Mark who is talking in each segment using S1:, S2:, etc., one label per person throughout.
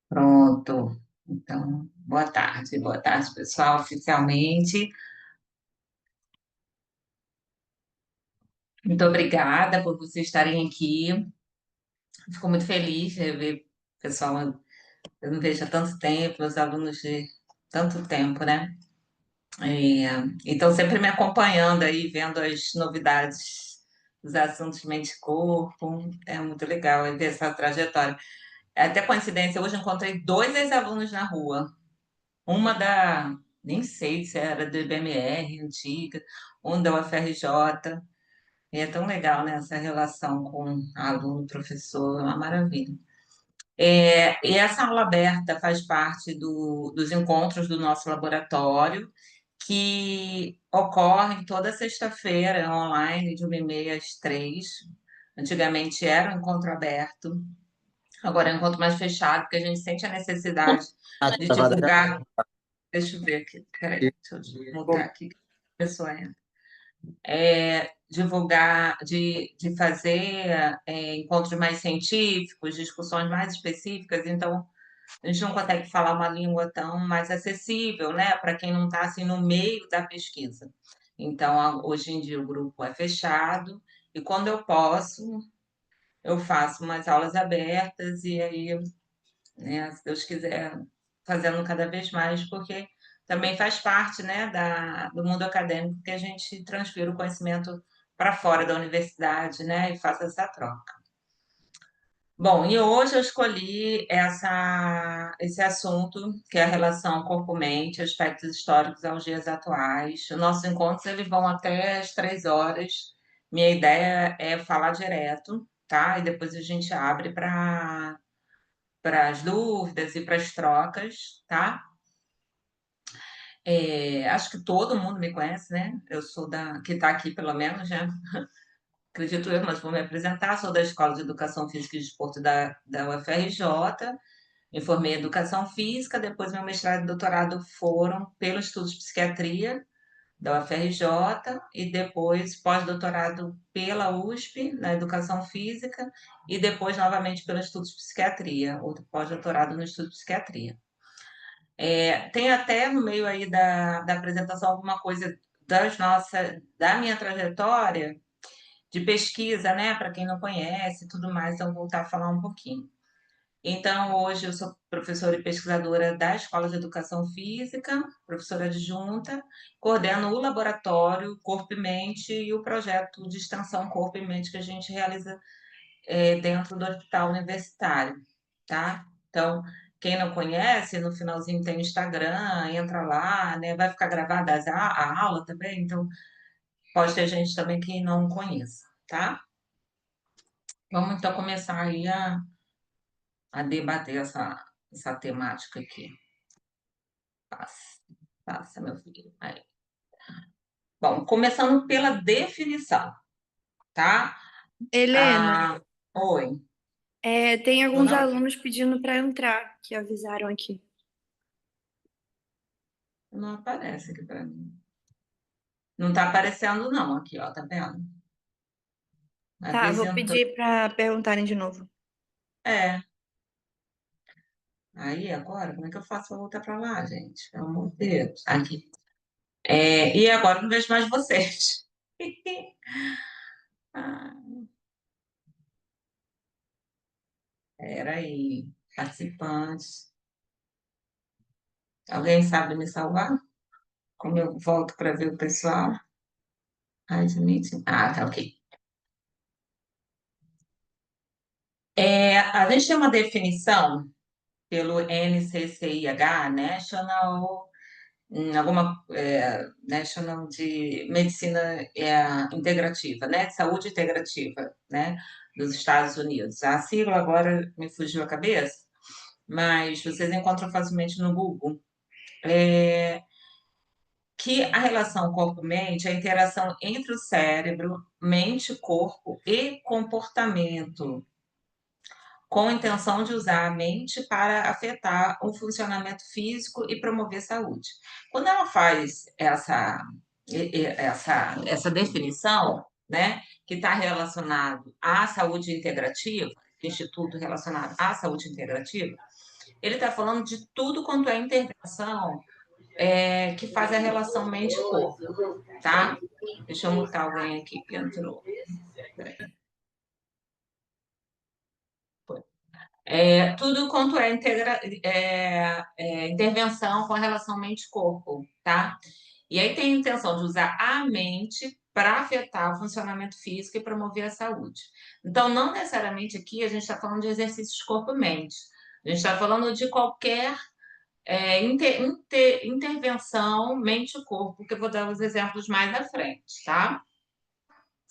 S1: Pronto. Então, boa tarde. Boa tarde, pessoal, oficialmente. Muito obrigada por vocês estarem aqui. Fico muito feliz de ver o pessoal, eu não vejo há tanto tempo, os alunos de tanto tempo, né? E estão sempre me acompanhando aí, vendo as novidades dos assuntos de mente e corpo. É muito legal ver essa trajetória. É até coincidência, hoje eu encontrei dois ex-alunos na rua. Uma nem sei se era do IBMR, antiga, um da UFRJ. E é tão legal, né, essa relação com aluno, professor, é uma maravilha. E essa aula aberta faz parte dos encontros do nosso laboratório, que ocorrem toda sexta-feira, online, de 1h30 às 3h. Antigamente era um encontro aberto, agora é um encontro mais fechado, porque a gente sente a necessidade
S2: Ah,
S1: de
S2: tava dando.
S1: divulgar. Deixa eu ver aqui, peraí, deixa eu mutar aqui, que a pessoa entra. Divulgar, de fazer encontros mais científicos, discussões mais específicas, então a gente não consegue falar uma língua tão mais acessível, né, para quem não está assim no meio da pesquisa. Então, hoje em dia o grupo é fechado, e quando eu posso, eu faço umas aulas abertas, e aí, né, se Deus quiser, fazendo cada vez mais, porque também faz parte, né, do mundo acadêmico que a gente transfira o conhecimento para fora da universidade, né, e faça essa troca. Bom, e hoje eu escolhi esse assunto, que é a relação corpo-mente, aspectos históricos aos dias atuais. Os nossos encontros eles vão até as 3h. Minha ideia é falar direto, tá? E depois a gente abre para as dúvidas e para as trocas, tá? Acho que todo mundo me conhece, né? Eu sou que está aqui pelo menos, né? Acredito eu, mas vou me apresentar. Sou da Escola de Educação Física e Desporto da UFRJ. Me formei em Educação Física, depois meu mestrado e doutorado foram pelo estudo de psiquiatria da UFRJ e depois pós-doutorado pela USP na Educação Física e depois novamente pelo estudo de psiquiatria, outro pós-doutorado no estudo de psiquiatria. Tem até no meio aí da apresentação alguma coisa da minha trajetória de pesquisa, né? Para quem não conhece e tudo mais, então vou voltar a falar um pouquinho. Então, hoje eu sou professora e pesquisadora da Escola de Educação Física, professora adjunta, coordeno o laboratório Corpo e Mente e o projeto de extensão Corpo e Mente que a gente realiza dentro do hospital universitário, tá? Então, quem não conhece, no finalzinho tem o Instagram, entra lá, né? Vai ficar gravada a aula também, então pode ter gente também que não conheça, tá? Vamos então começar aí a debater essa temática aqui. Passa, passa, meu filho. Aí. Bom, começando pela definição, tá?
S3: Helena,
S1: Ah, oi.
S3: tem alguns
S1: Não,
S3: alunos pedindo para entrar, que avisaram aqui.
S1: não aparece aqui para mim. Não está aparecendo, não, aqui, ó, tá vendo?
S3: Tá, vou
S1: Apresentou.
S3: pedir para perguntarem de novo.
S1: É. Aí, agora, como é que eu faço para voltar para lá, gente? Pelo amor de Deus. Aqui. E agora eu não vejo mais vocês. Ah, peraí. Participantes. Alguém sabe me salvar? Como eu volto para ver o pessoal? Admite. Ah, tá, ok. A gente tem uma definição pelo NCCIH, National de Medicina Integrativa, né? De Saúde Integrativa, né? Dos Estados Unidos. A sigla agora me fugiu a cabeça, mas vocês encontram facilmente no Google. Que a relação corpo-mente é a interação entre o cérebro, mente, corpo e comportamento, com a intenção de usar a mente para afetar o funcionamento físico e promover saúde. Quando ela faz essa definição, né, que está relacionado à saúde integrativa, instituto relacionado à saúde integrativa, ele está falando de tudo quanto é intervenção que faz a relação mente-corpo, tá? Deixa eu mutar alguém aqui que entrou. Peraí. Tudo quanto é intervenção com a relação mente-corpo, tá? E aí tem a intenção de usar a mente para afetar o funcionamento físico e promover a saúde. Então, não necessariamente aqui a gente está falando de exercícios corpo-mente. A gente está falando de qualquer intervenção mente-corpo, que eu vou dar os exemplos mais à frente, tá?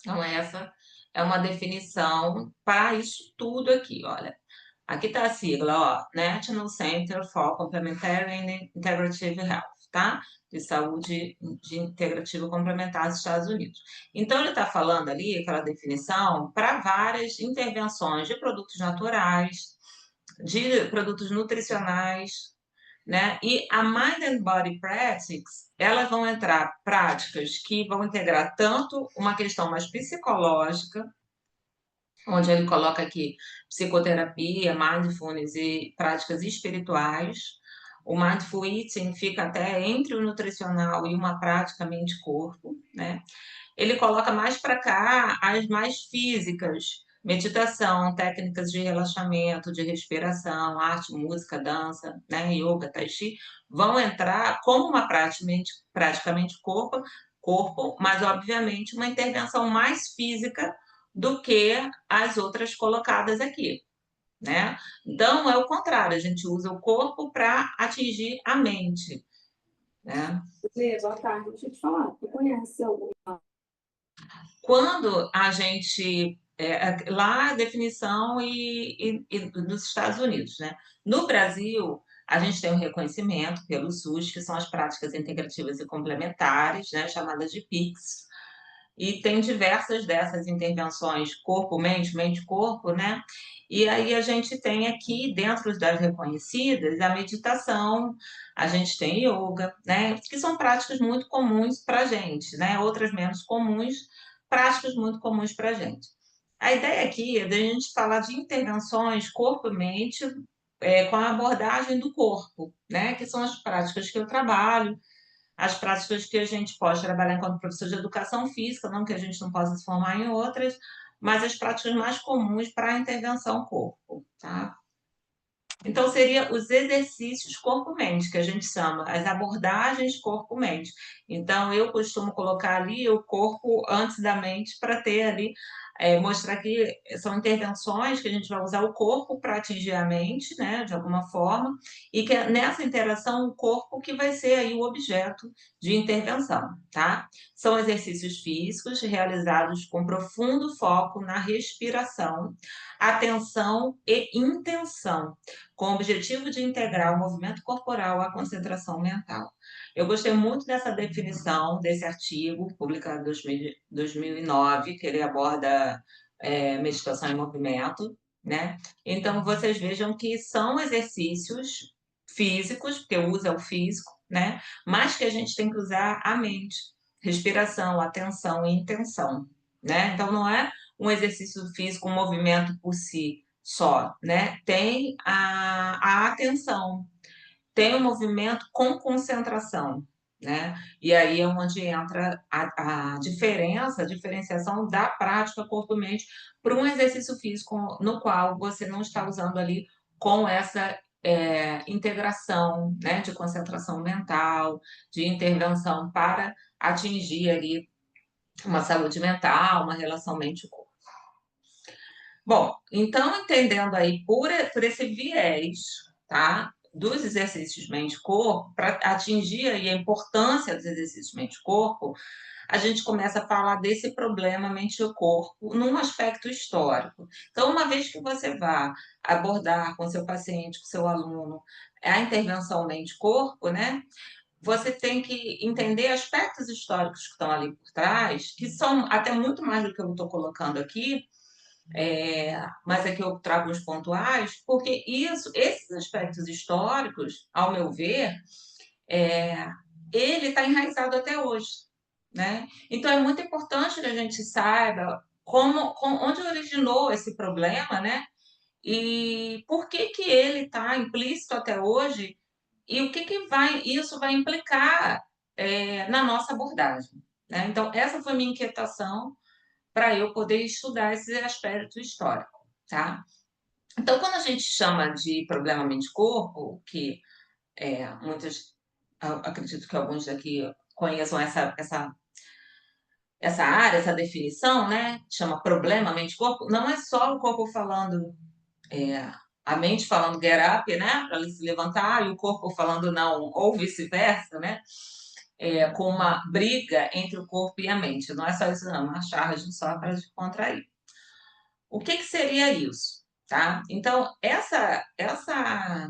S1: Então, essa é uma definição para isso tudo aqui, olha. Aqui está a sigla, ó, National Center for Complementary and Integrative Health, tá? De saúde de integrativa complementar dos Estados Unidos. Então, ele está falando ali, aquela definição, para várias intervenções de produtos naturais, de produtos nutricionais, né? E a Mind and Body Practices, elas vão entrar práticas que vão integrar tanto uma questão mais psicológica, onde ele coloca aqui psicoterapia, mindfulness e práticas espirituais. O mindful eating fica até entre o nutricional e uma prática mente-corpo, né? Ele coloca mais para cá as mais físicas, meditação, técnicas de relaxamento, de respiração, arte, música, dança, né? Yoga, tai chi, vão entrar como uma praticamente corpo, mas obviamente uma intervenção mais física do que as outras colocadas aqui, né? Então, é o contrário, a gente usa o corpo para atingir a mente, né?
S2: Boa tarde, deixa eu te falar, tu conhece algum?
S1: Quando a gente... lá a definição dos Estados Unidos, né? No Brasil, a gente tem um reconhecimento pelo SUS, que são as práticas integrativas e complementares, né? Chamadas de PICs, e tem diversas dessas intervenções corpo-mente, mente-corpo, né? E aí a gente tem aqui, dentro das reconhecidas, a meditação, a gente tem yoga, né? Que são práticas muito comuns para a gente, né? Outras menos comuns, práticas muito comuns para a gente. A ideia aqui é da gente falar de intervenções corpo-mente com a abordagem do corpo, né? Que são as práticas que eu trabalho, as práticas que a gente pode trabalhar enquanto professor de educação física, não que a gente não possa se formar em outras, mas as práticas mais comuns para a intervenção corpo, tá? Então, seria os exercícios corpo-mente, que a gente chama, as abordagens corpo-mente. Então, eu costumo colocar ali o corpo antes da mente para ter ali, mostrar que são intervenções que a gente vai usar o corpo para atingir a mente, né, de alguma forma, e que nessa interação o corpo que vai ser aí o objeto de intervenção, tá? São exercícios físicos realizados com profundo foco na respiração, atenção e intenção, com o objetivo de integrar o movimento corporal à concentração mental. Eu gostei muito dessa definição, desse artigo, publicado em 2009, que ele aborda meditação em movimento, né? Então, vocês vejam que são exercícios físicos, porque o uso é o físico, né? Mas que a gente tem que usar a mente, respiração, atenção e intenção, né? Então, não é um exercício físico, um movimento por si só, né? Tem a atenção, tem o movimento com concentração, né? E aí é onde entra a diferença, a diferenciação da prática corpo-mente para um exercício físico no qual você não está usando ali com essa integração, né, de concentração mental, de intervenção para atingir ali uma saúde mental, uma relação mente-corpo. Bom, então, entendendo aí por esse viés, tá? Dos exercícios mente-corpo, para atingir aí a importância dos exercícios mente-corpo, a gente começa a falar desse problema mente-corpo num aspecto histórico. Então, uma vez que você vá abordar com seu paciente, com seu aluno, a intervenção mente-corpo, né? Você tem que entender aspectos históricos que estão ali por trás, que são até muito mais do que eu estou colocando aqui, mas aqui eu trago os pontuais, porque esses aspectos históricos, ao meu ver, ele está enraizado até hoje, né? Então é muito importante que a gente saiba onde originou esse problema, né? e por que que ele está implícito até hoje e o que que isso vai implicar na nossa abordagem, né? Então, essa foi minha inquietação para eu poder estudar esse aspecto histórico, tá? Então, quando a gente chama de problema mente-corpo, que muitos, acredito que alguns daqui conheçam essa área, essa definição, né? Chama problema mente-corpo, não é só o corpo falando, a mente falando get up, né? Para se levantar, e o corpo falando não, ou vice-versa, né? Com uma briga entre o corpo e a mente. Não é só isso, não, uma charge só para contrair. O que que seria isso? Tá? Então, essa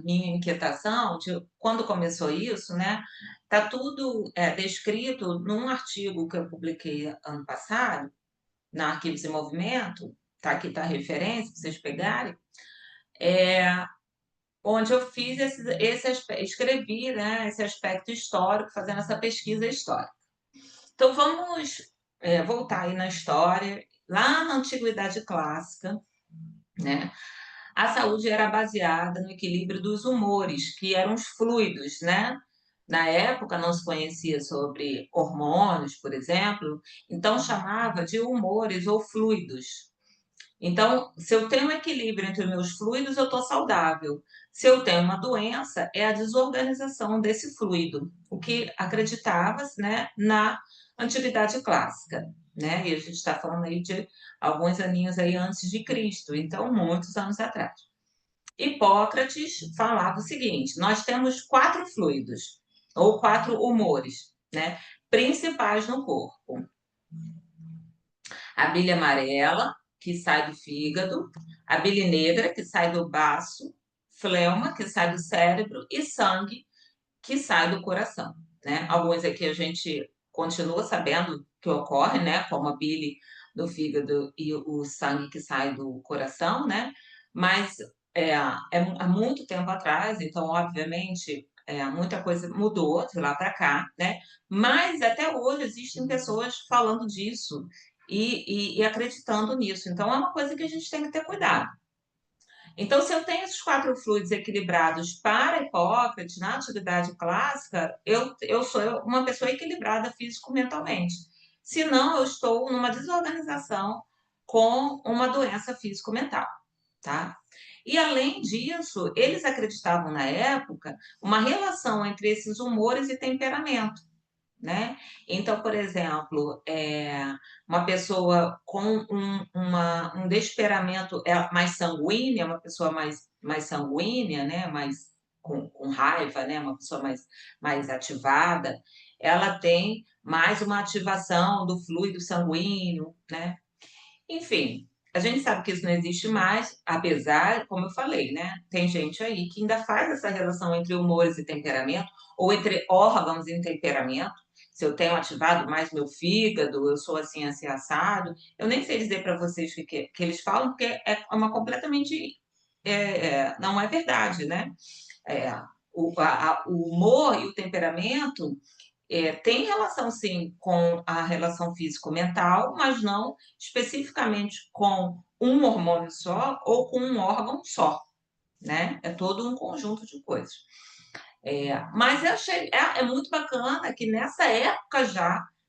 S1: minha inquietação, de quando começou isso, né? Tá tudo descrito num artigo que eu publiquei ano passado, na Arquivos em Movimento, tá? Aqui está a referência, para vocês pegarem, onde eu fiz escrevi, né, esse aspecto histórico, fazendo essa pesquisa histórica. Então, vamos voltar aí na história, lá na Antiguidade Clássica, né? A saúde era baseada no equilíbrio dos humores, que eram os fluidos, né? Na época não se conhecia sobre hormônios, por exemplo, então chamava de humores ou fluidos. Então, se eu tenho um equilíbrio entre os meus fluidos, eu estou saudável. Se eu tenho uma doença, é a desorganização desse fluido, o que acreditava-se, né, na antiguidade clássica, né? E a gente está falando aí de alguns aninhos aí antes de Cristo, então muitos anos atrás. Hipócrates falava o seguinte: nós temos 4 fluidos ou 4 humores, né, principais no corpo. A bile amarela, que sai do fígado, a bile negra, que sai do baço, fleuma, que sai do cérebro, e sangue, que sai do coração, né? Alguns aqui a gente continua sabendo que ocorre, né? Como a bile do fígado e o sangue que sai do coração, né? Mas há muito tempo atrás, então, obviamente, muita coisa mudou de lá para cá, né? Mas até hoje existem pessoas falando disso e acreditando nisso. Então, é uma coisa que a gente tem que ter cuidado. Então, se eu tenho esses 4 fluidos equilibrados para Hipócrates, na atividade clássica, eu sou uma pessoa equilibrada físico-mentalmente. Senão, eu estou numa desorganização com uma doença físico-mental, tá? E, além disso, eles acreditavam na época uma relação entre esses humores e temperamento, né? Então, por exemplo, uma pessoa com um temperamento mais sanguínea, uma pessoa mais sanguínea, né? Mais com raiva, né? Uma pessoa mais ativada, ela tem mais uma ativação do fluido sanguíneo, né? Enfim, a gente sabe que isso não existe mais, apesar, como eu falei, né? Tem gente aí que ainda faz essa relação entre humores e temperamento, ou entre órgãos e temperamento. Se eu tenho ativado mais meu fígado, eu sou assim, assim, assado. Eu nem sei dizer para vocês o que eles falam, porque é uma completamente. Não é verdade, né? É, o humor e o temperamento tem relação, sim, com a relação físico-mental, mas não especificamente com um hormônio só ou com um órgão só, né? É todo um conjunto de coisas. Mas eu achei muito bacana que nessa época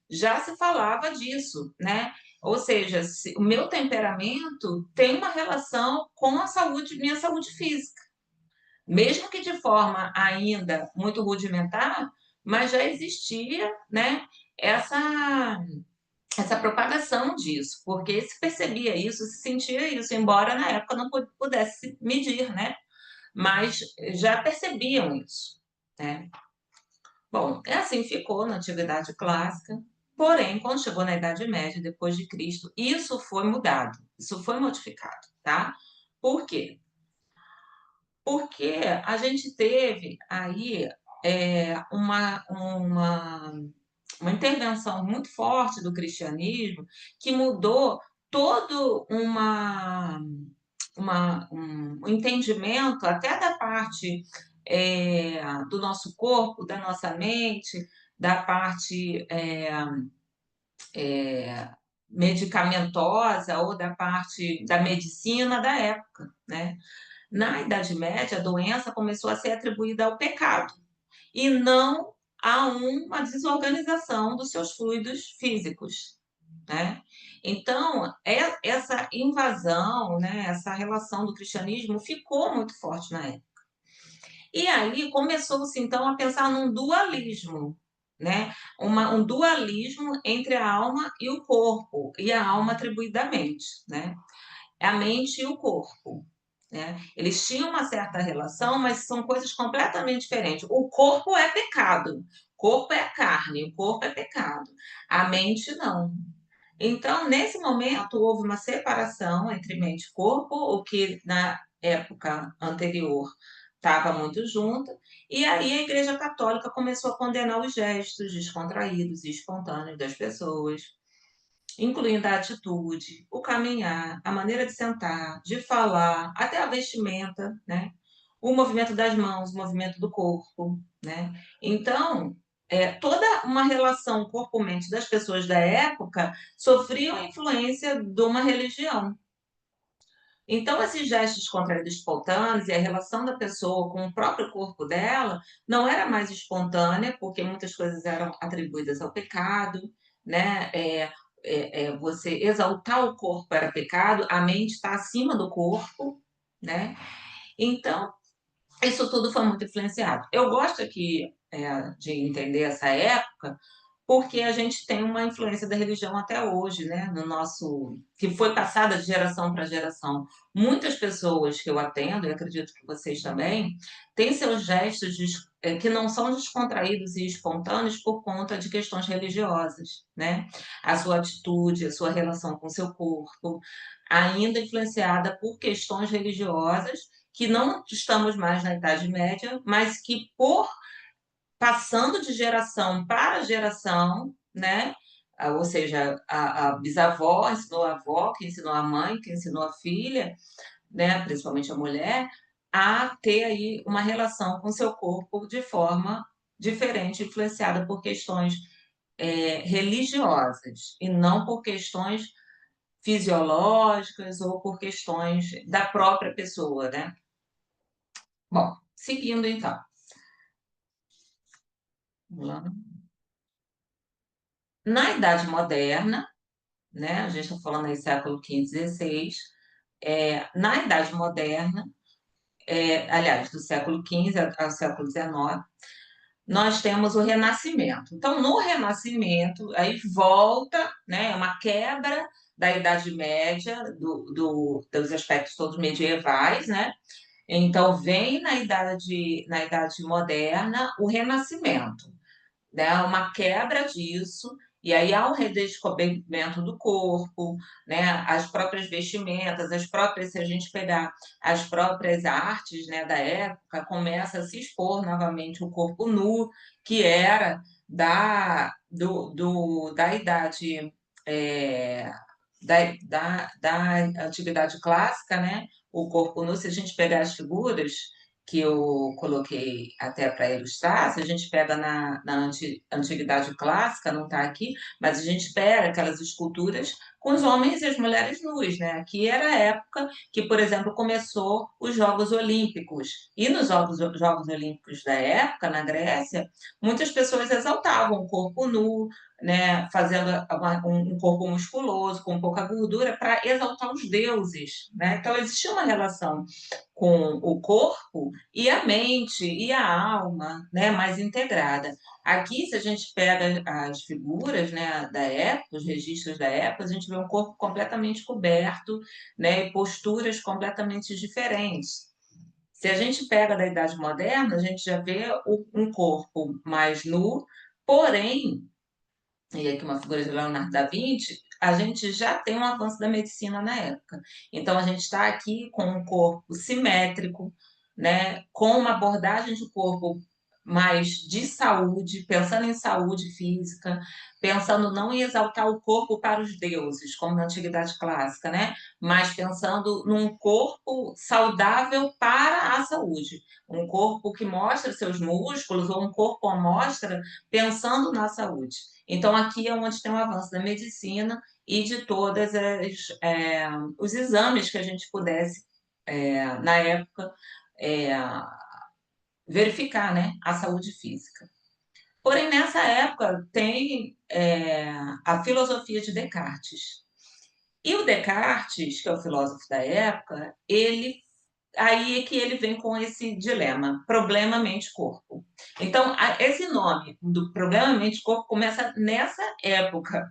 S1: já se falava disso, né? Ou seja, o meu temperamento tem uma relação com a saúde, minha saúde física. Mesmo que de forma ainda muito rudimentar, mas já existia, né, essa propagação disso, porque se percebia isso, se sentia isso, embora na época não pudesse medir, né? Mas já percebiam isso, né? Bom, assim ficou na Antiguidade Clássica, porém, quando chegou na Idade Média, depois de Cristo, isso foi mudado, isso foi modificado, tá? Por quê? Porque a gente teve aí uma intervenção muito forte do cristianismo que mudou todo um entendimento até da parte do nosso corpo, da nossa mente, da parte medicamentosa ou da parte da medicina da época, né? Na Idade Média, a doença começou a ser atribuída ao pecado e não a uma desorganização dos seus fluidos físicos, né? Então, essa invasão, né, essa relação do cristianismo ficou muito forte na época. E aí começou-se, então, a pensar num dualismo, né? Um dualismo entre a alma e o corpo, e a alma atribuída à mente, né? A mente e o corpo, né? Eles tinham uma certa relação, mas são coisas completamente diferentes. O corpo é pecado, o corpo é carne, o corpo é pecado. A mente não. Então, nesse momento, houve uma separação entre mente e corpo, o que na época anterior estava muito junto, e aí a Igreja Católica começou a condenar os gestos descontraídos e espontâneos das pessoas, incluindo a atitude, o caminhar, a maneira de sentar, de falar, até a vestimenta, né? O movimento das mãos, o movimento do corpo, né? Então, toda uma relação corpo-mente das pessoas da época sofriam influência de uma religião. Então, esses gestos contraídos espontâneos e a relação da pessoa com o próprio corpo dela não era mais espontânea, porque muitas coisas eram atribuídas ao pecado, né? Você exaltar o corpo era pecado, a mente está acima do corpo, né? Então, isso tudo foi muito influenciado. Eu gosto aqui de entender essa época, porque a gente tem uma influência da religião até hoje, né? No nosso, que foi passada de geração para geração. Muitas pessoas que eu atendo, e acredito que vocês também, têm seus gestos que não são descontraídos e espontâneos por conta de questões religiosas, né? A sua atitude, a sua relação com o seu corpo, ainda influenciada por questões religiosas que não estamos mais na Idade Média, mas que por passando de geração para geração, né? Ou seja, a bisavó ensinou a avó, que ensinou a mãe, que ensinou a filha, né? Principalmente a mulher, a ter aí uma relação com seu corpo de forma diferente, influenciada por questões religiosas e não por questões fisiológicas ou por questões da própria pessoa, né? Bom, seguindo então. Vamos lá. Na Idade Moderna, né, a gente está falando aí século XV, XVI, na Idade Moderna, aliás, do século XV ao século XIX, nós temos o Renascimento. Então, no Renascimento, aí volta, né, uma quebra da Idade Média, dos aspectos todos medievais, né? Então, vem na idade Moderna o Renascimento, né, uma quebra disso, e aí há um redescobrimento do corpo, né, as próprias vestimentas, as próprias, se a gente pegar as próprias artes, né, da época, começa a se expor novamente o corpo nu, que era da idade, é, da antiguidade clássica, né, o corpo nu, se a gente pegar as figuras que eu coloquei até para ilustrar, se a gente pega na antiguidade clássica, não está aqui, mas a gente pega aquelas esculturas com os homens e as mulheres nus, né? Aqui era a época que, por exemplo, começou os Jogos Olímpicos. E nos Jogos Olímpicos da época, na Grécia, muitas pessoas exaltavam o corpo nu, né, fazendo um corpo musculoso, com pouca gordura, para exaltar os deuses, né? Então, existia uma relação com o corpo e a mente e a alma, né, mais integrada. Aqui, se a gente pega as figuras, né, da época, os registros da época, a gente vê um corpo completamente coberto, né, e posturas completamente diferentes. Se a gente pega da Idade Moderna, a gente já vê um corpo mais nu, porém, e aqui uma figura de Leonardo da Vinci, a gente já tem um avanço da medicina na época. Então, a gente está aqui com um corpo simétrico, né, com uma abordagem de corpo mais de saúde, pensando em saúde física, pensando não em exaltar o corpo para os deuses, como na Antiguidade Clássica, né, mas pensando num corpo saudável para a saúde, um corpo que mostra seus músculos, ou um corpo à mostra pensando na saúde. Então, aqui é onde tem um avanço da medicina e de todas os exames que a gente pudesse, na época, é, verificar, né, a saúde física. Porém, nessa época, tem a filosofia de Descartes. E o Descartes, que é o filósofo da época, aí é que ele vem com esse dilema, problema mente-corpo. Então, esse nome do problema mente-corpo começa nessa época.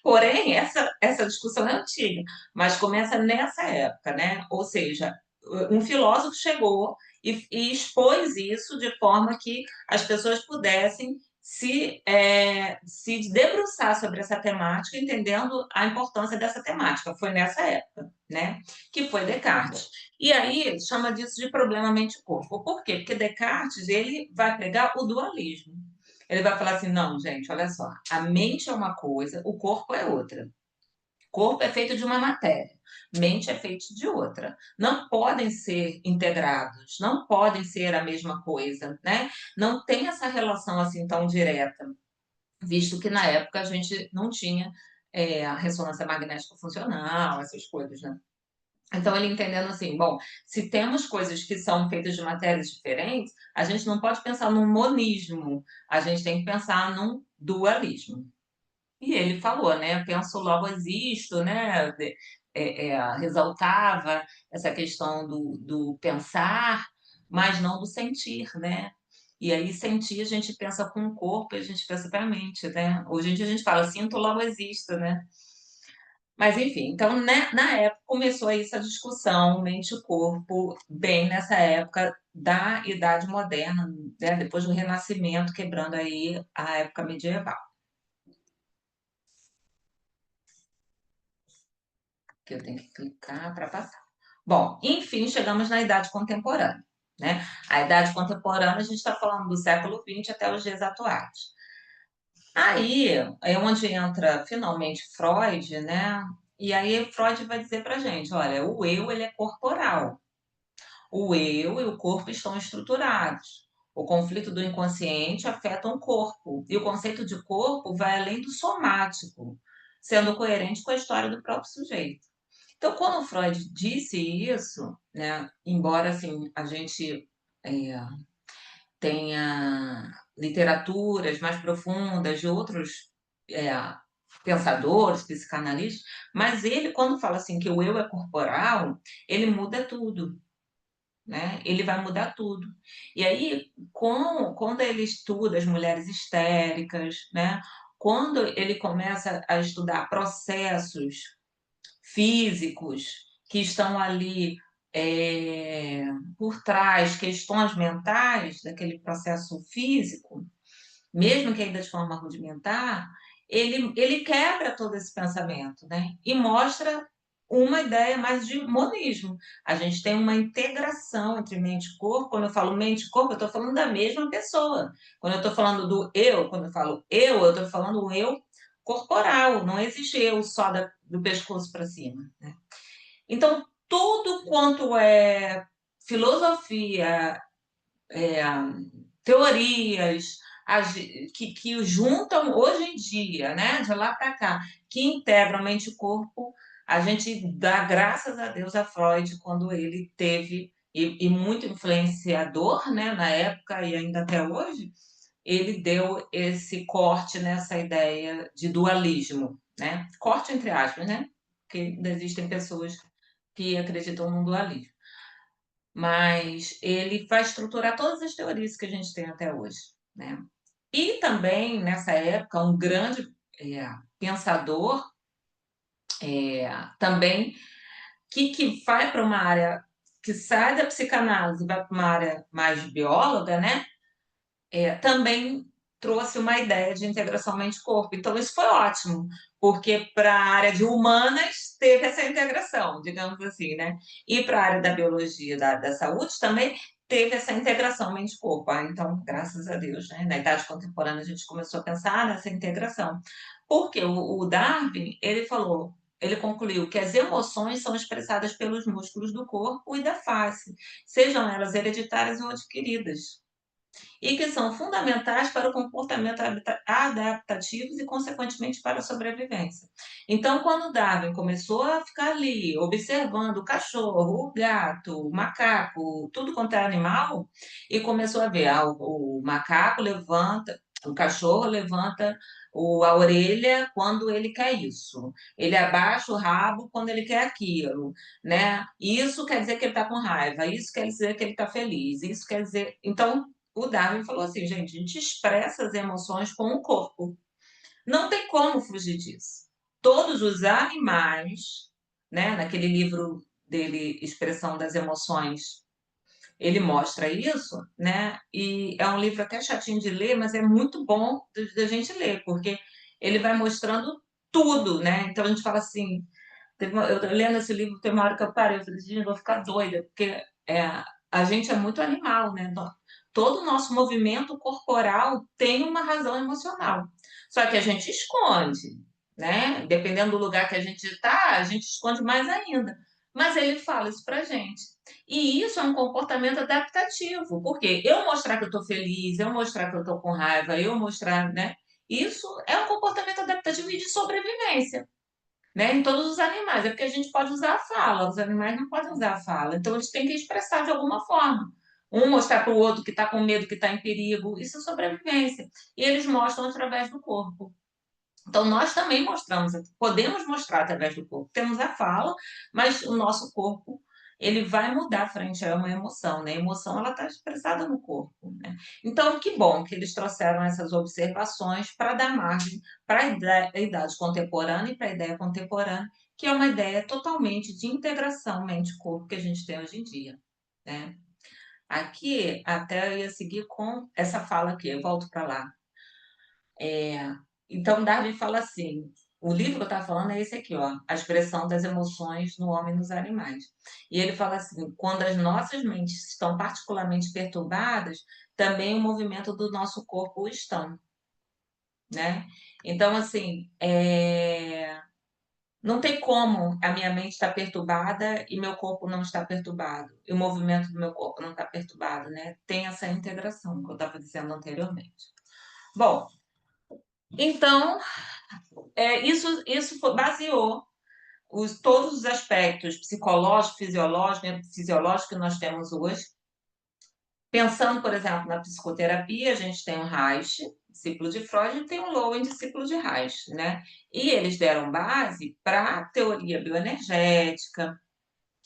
S1: Porém, essa discussão é antiga, mas começa nessa época, né? Ou seja, um filósofo chegou e expôs isso de forma que as pessoas pudessem se debruçar sobre essa temática, entendendo a importância dessa temática. Foi nessa época, né? Que foi Descartes. E aí chama disso de problema mente-corpo. Por quê? Porque Descartes ele vai pregar o dualismo. Ele vai falar assim, não, gente, olha só, a mente é uma coisa, o corpo é outra. Corpo é feito de uma matéria, mente é feito de outra. Não podem ser integrados, não podem ser a mesma coisa, né? Não tem essa relação assim tão direta, visto que na época a gente não tinha a ressonância magnética funcional, essas coisas, né? Então, ele entendendo assim, bom, se temos coisas que são feitas de matérias diferentes, a gente não pode pensar num monismo, a gente tem que pensar num dualismo. E ele falou, né? Penso, logo existo, né? Ressaltava essa questão do pensar, mas não do sentir, né? E aí, sentir, a gente pensa com o corpo e a gente pensa com a mente, né? Hoje em dia a gente fala, sinto, logo existo, né? Mas, enfim, então, né, na época começou aí essa discussão mente e corpo, bem nessa época da Idade Moderna, né, depois do Renascimento, quebrando aí a época medieval. Que eu tenho que clicar para passar. Bom, enfim, chegamos na Idade Contemporânea, né? A Idade Contemporânea, a gente está falando do século XX até os dias atuais. Aí é onde entra finalmente Freud, né? E aí Freud vai dizer para gente, olha, o eu ele é corporal. O eu e o corpo estão estruturados. O conflito do inconsciente afeta o corpo. E o conceito de corpo vai além do somático, sendo coerente com a história do próprio sujeito. Então, quando Freud disse isso, né, embora assim, a gente é, tenha literaturas mais profundas de outros é, pensadores, psicanalistas, mas ele, quando fala assim que o eu é corporal, ele muda tudo, né? Ele vai mudar tudo. E aí, quando ele estuda as mulheres histéricas, né? Quando ele começa a estudar processos físicos que estão ali por trás, questões mentais daquele processo físico, mesmo que ainda de forma rudimentar, ele quebra todo esse pensamento, né? E mostra uma ideia mais de monismo. A gente tem uma integração entre mente e corpo. Quando eu falo mente e corpo, eu estou falando da mesma pessoa. Quando eu estou falando do eu, quando eu falo eu estou falando o eu corporal. Não existe eu só do pescoço para cima, né? Então, tudo quanto é filosofia, é, teorias que juntam hoje em dia, né, de lá para cá, que integram mente e corpo, a gente dá graças a Deus a Freud quando ele teve, e muito influenciador, né, na época e ainda até hoje, ele deu esse corte nessa ideia de dualismo, né? Corte entre aspas, né? Porque ainda existem pessoas que acreditam no dualismo. Mas ele vai estruturar todas as teorias que a gente tem até hoje, né? E também, nessa época, um grande pensador também que vai para uma área, que sai da psicanálise e vai para uma área mais bióloga, né? Também trouxe uma ideia de integração mente-corpo. Então, isso foi ótimo, porque para a área de humanas teve essa integração, digamos assim, né? E para a área da biologia, da saúde também teve essa integração mente-corpo. Então, graças a Deus, né? Na idade contemporânea a gente começou a pensar nessa integração. Porque o Darwin, ele falou, ele concluiu que as emoções são expressadas pelos músculos do corpo e da face, sejam elas hereditárias ou adquiridas. e que são fundamentais para o comportamento adaptativo e, consequentemente, para a sobrevivência. Então, quando Darwin começou a ficar ali, observando o cachorro, o gato, o macaco, tudo quanto é animal, e começou a ver, o macaco levanta, o cachorro levanta a orelha quando ele quer isso, ele abaixa o rabo quando ele quer aquilo, né? Isso quer dizer que ele está com raiva, isso quer dizer que ele está feliz, isso quer dizer. Então, o Darwin falou assim, gente, a gente expressa as emoções com o corpo. Não tem como fugir disso. Todos os animais, né, naquele livro dele, Expressão das Emoções, ele mostra isso, né? E é um livro até chatinho de ler, mas é muito bom da gente ler, porque ele vai mostrando tudo, né? Então a gente fala assim, eu lendo esse livro, tem uma hora que eu parei, eu falei, gente, eu vou ficar doida, porque a gente é muito animal, né? Todo o nosso movimento corporal tem uma razão emocional. Só que a gente esconde, né? Dependendo do lugar que a gente está, a gente esconde mais ainda. Mas ele fala isso pra gente. E isso é um comportamento adaptativo, porque eu mostrar que eu estou feliz, eu mostrar que eu estou com raiva, eu mostrar, né? Isso é um comportamento adaptativo e de sobrevivência, né? Em todos os animais. É porque a gente pode usar a fala, os animais não podem usar a fala. Então, eles têm que expressar de alguma forma. Um mostrar para o outro que está com medo, que está em perigo. Isso é sobrevivência. E eles mostram através do corpo. Então, nós também mostramos, podemos mostrar através do corpo. Temos a fala, mas o nosso corpo, ele vai mudar frente a uma emoção, né? A emoção, ela está expressada no corpo, né? Então, que bom que eles trouxeram essas observações para dar margem para a idade contemporânea e para a ideia contemporânea, que é uma ideia totalmente de integração mente-corpo que a gente tem hoje em dia, né? Aqui, até eu ia seguir com essa fala aqui, eu volto para lá. Então, Darwin fala assim: o livro que eu estava falando é esse aqui, ó, A Expressão das Emoções no Homem e nos Animais. E ele fala assim: quando as nossas mentes estão particularmente perturbadas, também o movimento do nosso corpo o estão, né? Então, assim, não tem como a minha mente estar perturbada e meu corpo não estar perturbado, e o movimento do meu corpo não estar perturbado, né? Tem essa integração que eu estava dizendo anteriormente. Bom, então, isso baseou todos os aspectos psicológicos, fisiológicos que nós temos hoje. Pensando, por exemplo, na psicoterapia, a gente tem o Reich, discípulo de Freud, e tem o Lowen, discípulo de Reich, né? E eles deram base para a teoria bioenergética,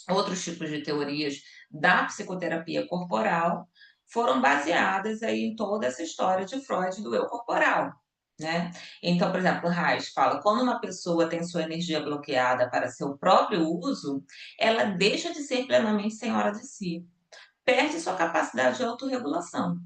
S1: outros tipos de teorias da psicoterapia corporal, foram baseadas aí em toda essa história de Freud do eu corporal, né? Então, por exemplo, Reich fala, quando uma pessoa tem sua energia bloqueada para seu próprio uso, ela deixa de ser plenamente senhora de si, perde sua capacidade de autorregulação,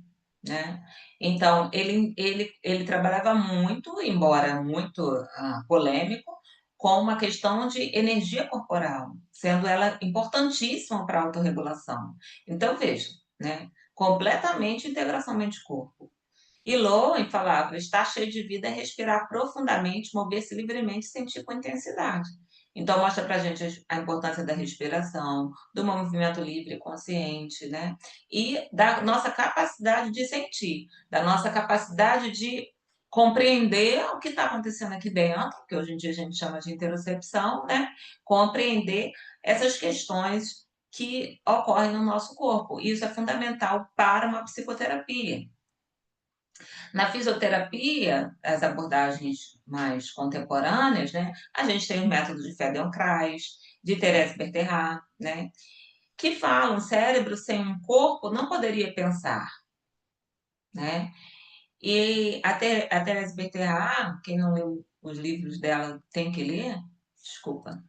S1: né? Então, ele trabalhava muito, embora muito polêmico, com uma questão de energia corporal, sendo ela importantíssima para a autorregulação. Então, veja, né? Completamente integração mente-corpo. E Lowen falava, estar cheio de vida é respirar profundamente, mover-se livremente e sentir com intensidade. Então, mostra para a gente a importância da respiração, do movimento livre e consciente, né? E da nossa capacidade de sentir, da nossa capacidade de compreender o que está acontecendo aqui dentro, que hoje em dia a gente chama de interocepção, né? Compreender essas questões que ocorrem no nosso corpo. Isso é fundamental para uma psicoterapia. Na fisioterapia, as abordagens mais contemporâneas, né, a gente tem o método de Feldenkrais, de Thérèse Bertherat, né, que falam cérebro sem um corpo não poderia pensar, né? E a Thérèse Bertherat, quem não leu os livros dela tem que ler, desculpa,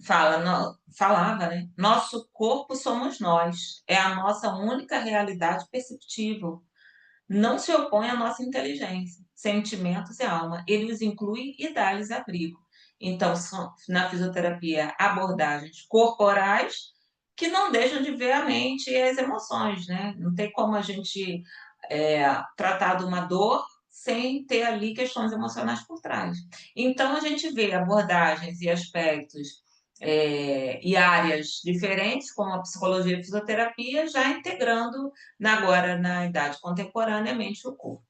S1: falava, né? Nosso corpo somos nós, é a nossa única realidade perceptível. Não se opõe à nossa inteligência, sentimentos e alma. Ele os inclui e dá-lhes abrigo. Então, são, na fisioterapia, abordagens corporais que não deixam de ver a mente e as emoções, né? Não tem como a gente tratar de uma dor sem ter ali questões emocionais por trás. Então, a gente vê abordagens e aspectos e áreas diferentes, como a psicologia e a fisioterapia, já integrando agora na idade contemporâneamente o corpo.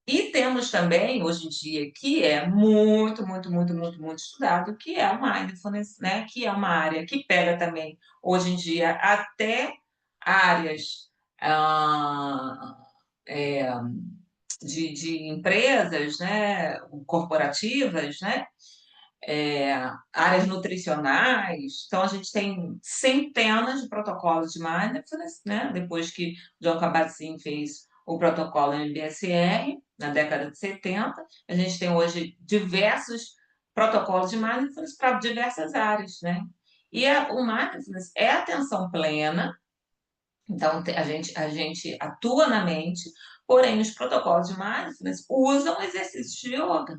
S1: E temos também, hoje em dia, que é muito, muito, muito, muito, muito estudado, que é o mindfulness, né? Que é uma área que pega também, hoje em dia, até áreas é, de empresas, né? Corporativas, né? Áreas nutricionais. Então, a gente tem centenas de protocolos de mindfulness, né? Depois que John Kabat-Zinn fez o protocolo MBSR, na década de 70, a gente tem hoje diversos protocolos de mindfulness para diversas áreas, né? E o mindfulness é atenção plena, então a gente atua na mente, porém os protocolos de mindfulness usam exercícios de yoga.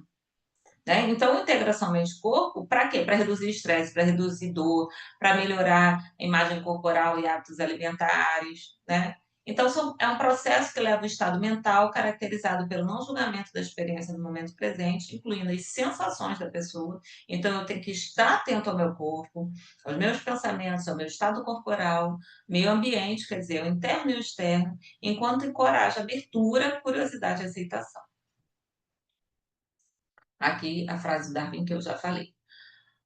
S1: Né? Então, integração mente-corpo, para quê? Para reduzir estresse, para reduzir dor, para melhorar a imagem corporal e hábitos alimentares, né? Então, é um processo que leva o estado mental caracterizado pelo não julgamento da experiência no momento presente, incluindo as sensações da pessoa. Então, eu tenho que estar atento ao meu corpo, aos meus pensamentos, ao meu estado corporal, meio ambiente, quer dizer, o interno e o externo, enquanto encoraja abertura, curiosidade e aceitação. Aqui a frase do Darwin que eu já falei.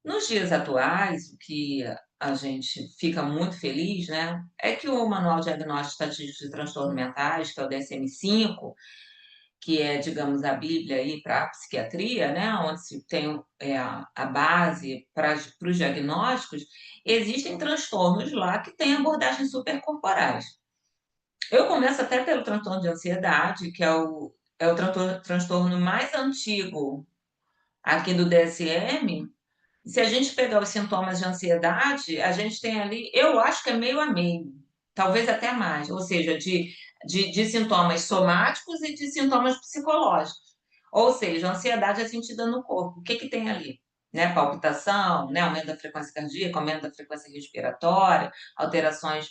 S1: Nos dias atuais, o que a gente fica muito feliz, né, é que o Manual Diagnóstico Estatístico de Transtornos Mentais, que é o DSM-5, que é, digamos, a Bíblia aí para a psiquiatria, né, onde se tem a base para os diagnósticos, existem transtornos lá que têm abordagens supercorporais. Eu começo até pelo transtorno de ansiedade, que é o transtorno mais antigo aqui do DSM. Se a gente pegar os sintomas de ansiedade, a gente tem ali, eu acho que é meio a meio, talvez até mais, ou seja, de sintomas somáticos e de sintomas psicológicos. Ou seja, a ansiedade é sentida no corpo. O que que tem ali? Né? Palpitação, né? Aumento da frequência cardíaca, aumento da frequência respiratória, alterações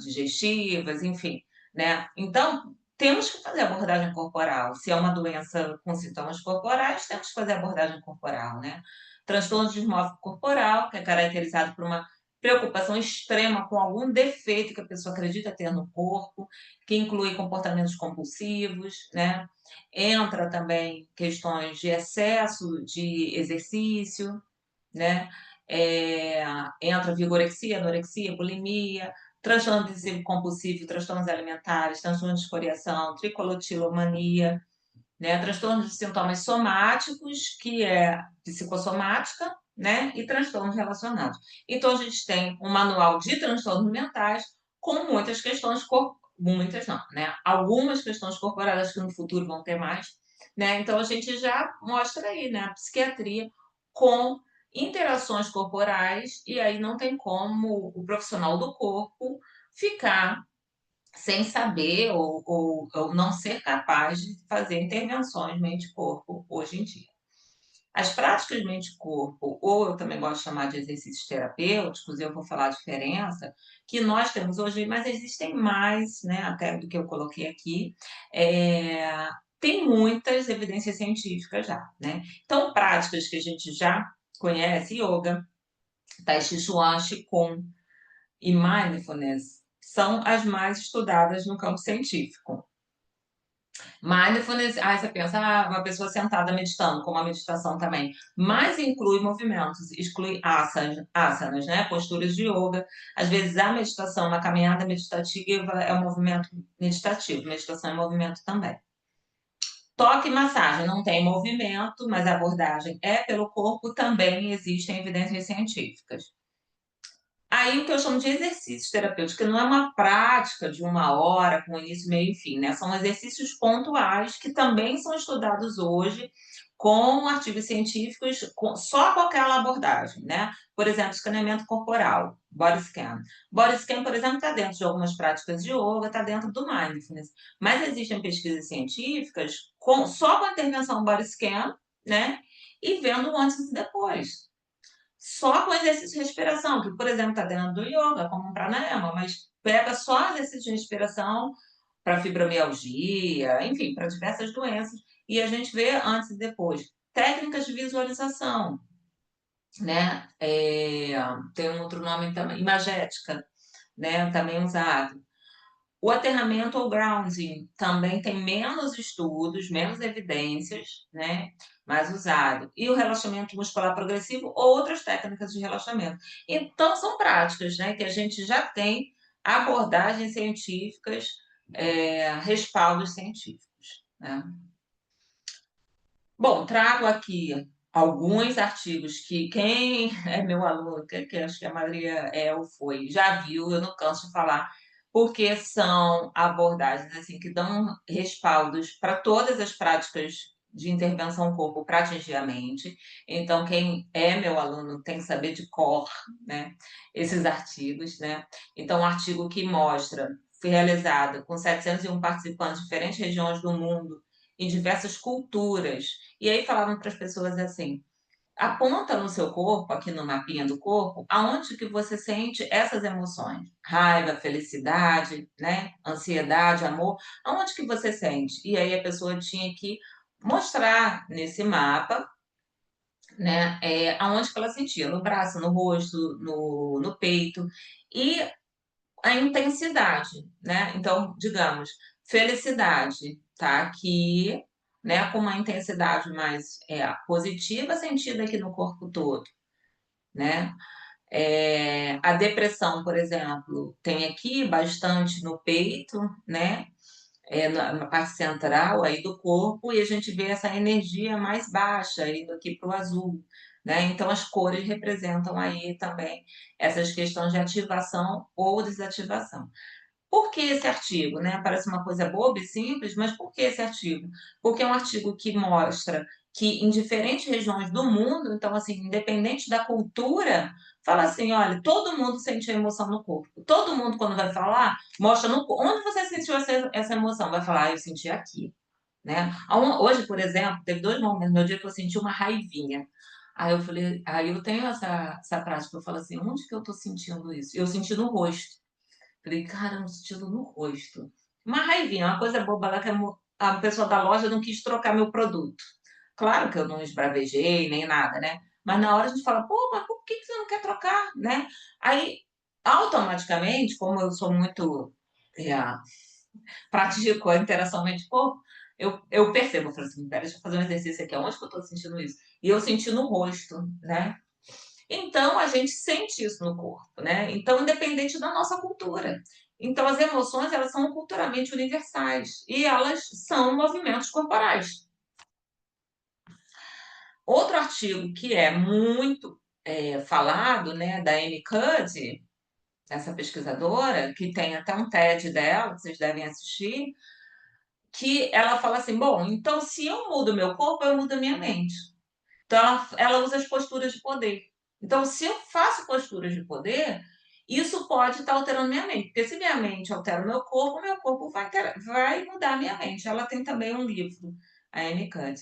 S1: digestivas, enfim. Né? Então, temos que fazer abordagem corporal. Se é uma doença com sintomas corporais, temos que fazer abordagem corporal, né? Transtorno de dismórfio corporal, que é caracterizado por uma preocupação extrema com algum defeito que a pessoa acredita ter no corpo, que inclui comportamentos compulsivos, né? Entra também questões de excesso de exercício, né? Entra vigorexia, anorexia, bulimia, transtorno obsessivo compulsivo, transtornos alimentares, transtorno de escoriação, tricolotilomania, né? Transtornos de sintomas somáticos, que é psicossomática, né? E transtornos relacionados. Então, a gente tem um manual de transtornos mentais com muitas questões, muitas não, né? Algumas questões corporais que no futuro vão ter mais, né? Então, a gente já mostra aí, né? A psiquiatria com interações corporais, e aí não tem como o profissional do corpo ficar sem saber ou não ser capaz de fazer intervenções mente-corpo hoje em dia. As práticas mente-corpo, ou eu também gosto de chamar de exercícios terapêuticos, eu vou falar a diferença, que nós temos hoje, mas existem mais, né, até do que eu coloquei aqui, tem muitas evidências científicas já, né? Então, práticas que a gente já conhece, yoga, tai chi chuan, qigong e mindfulness, são as mais estudadas no campo científico. Mindfulness, aí você pensa, uma pessoa sentada meditando, como a meditação também, mas inclui movimentos, exclui asanas, né? Posturas de yoga. Às vezes a meditação, na caminhada meditativa é um movimento meditativo, meditação é movimento também. Toque e massagem não tem movimento, mas a abordagem é pelo corpo, também existem evidências científicas. Aí o que eu chamo de exercício terapêutico, que não é uma prática de 1 hora, com início, meio e fim, né? São exercícios pontuais que também são estudados hoje com artigos científicos, só com aquela abordagem, né? Por exemplo, escaneamento corporal, body scan. Body scan, por exemplo, está dentro de algumas práticas de yoga, está dentro do mindfulness. Mas existem pesquisas científicas só com a intervenção body scan, né? E vendo o antes e depois. Só com exercício de respiração, que, por exemplo, está dentro do yoga, como um pranayama, mas pega só exercício de respiração para fibromialgia, enfim, para diversas doenças, e a gente vê antes e depois. técnicas de visualização, né? Tem um outro nome também, imagética, né? Também usado. O aterramento ou grounding também tem menos estudos, menos evidências, né? Mais usado. E o relaxamento muscular progressivo ou outras técnicas de relaxamento. Então, são práticas, né? Que a gente já tem abordagens científicas, respaldos científicos, né? Bom, trago aqui alguns artigos que quem é meu aluno, que acho que a maioria é ou foi, já viu, eu não canso de falar, porque são abordagens assim que dão respaldos para todas as práticas de intervenção corpo para atingir a mente. Então, quem é meu aluno tem que saber de cor, né, esses artigos, né? Então, um artigo que mostra, foi realizado com 701 participantes de diferentes regiões do mundo, em diversas culturas. E aí falavam para as pessoas assim: aponta no seu corpo, aqui no mapinha do corpo, aonde que você sente essas emoções. Raiva, felicidade, né? Ansiedade, amor, aonde que você sente? E aí a pessoa tinha que mostrar nesse mapa, né, aonde que ela sentia, no braço, no rosto, no peito, e a intensidade, né? Então, digamos, felicidade tá aqui, né, com uma intensidade mais positiva, sentida aqui no corpo todo, né? A depressão, por exemplo, tem aqui bastante no peito, né? Na parte central aí do corpo, e a gente vê essa energia mais baixa indo aqui para o azul, né? Então as cores representam aí também essas questões de ativação ou desativação. Por que esse artigo, né? Parece uma coisa boba e simples, mas por que esse artigo? Porque é um artigo que mostra que em diferentes regiões do mundo, então assim, independente da cultura, fala assim, olha, todo mundo sente a emoção no corpo. Todo mundo quando vai falar, mostra onde você sentiu essa emoção, vai falar, eu senti aqui, né? Hoje, por exemplo, teve 2 momentos no meu dia que eu senti uma raivinha. Aí eu falei, aí eu tenho essa prática, eu falo assim, onde que eu tô sentindo isso? Eu senti no rosto. Falei, cara, um sentido no rosto. Uma raivinha, uma coisa boba lá que a pessoa da loja não quis trocar meu produto. Claro que eu não esbravejei nem nada, né? Mas na hora a gente fala, pô, mas por que que você não quer trocar, né? Aí, automaticamente, como eu sou muito, é, pratico a interação mente-corpo, eu percebo, eu falo assim, pera, deixa eu fazer um exercício aqui, onde que eu tô sentindo isso? E eu senti no rosto, né? Então, a gente sente isso no corpo, né? Então, independente da nossa cultura. Então, as emoções, elas são culturalmente universais e elas são movimentos corporais. Outro artigo que é muito falado, né, da Amy Cuddy, essa pesquisadora, que tem até um TED dela, que vocês devem assistir, que ela fala assim, bom, então se eu mudo meu corpo, eu mudo a minha mente. Então, ela usa as posturas de poder. Então, se eu faço posturas de poder, isso pode estar alterando minha mente. Porque se minha mente altera o meu corpo vai mudar a minha mente. Ela tem também um livro, a Amy Cuddy.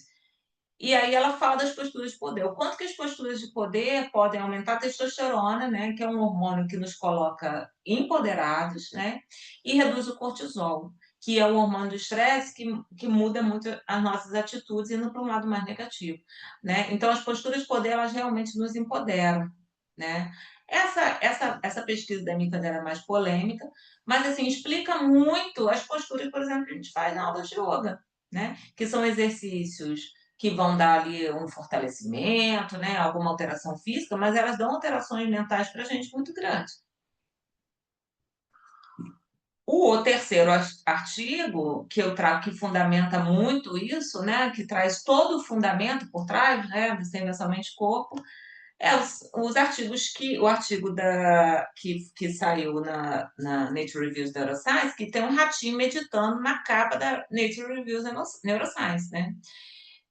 S1: E aí ela fala das posturas de poder. O quanto que as posturas de poder podem aumentar a testosterona, né, que é um hormônio que nos coloca empoderados, né, e reduz o cortisol, que é o hormônio do estresse que muda muito as nossas atitudes indo para um lado mais negativo, né? Então as posturas de poder elas realmente nos empoderam, né? Essa pesquisa da Mika era mais polêmica, mas assim explica muito as posturas, por exemplo, que a gente faz na aula de yoga, né? Que são exercícios que vão dar ali um fortalecimento, né? Alguma alteração física, mas elas dão alterações mentais para a gente muito grandes. O terceiro artigo que eu trago, que fundamenta muito isso, né? Que traz todo o fundamento por trás, né? Do Sem Mente Corpo, os artigos o artigo que saiu na Nature Reviews Neuroscience, que tem um ratinho meditando na capa da Nature Reviews Neuroscience, né?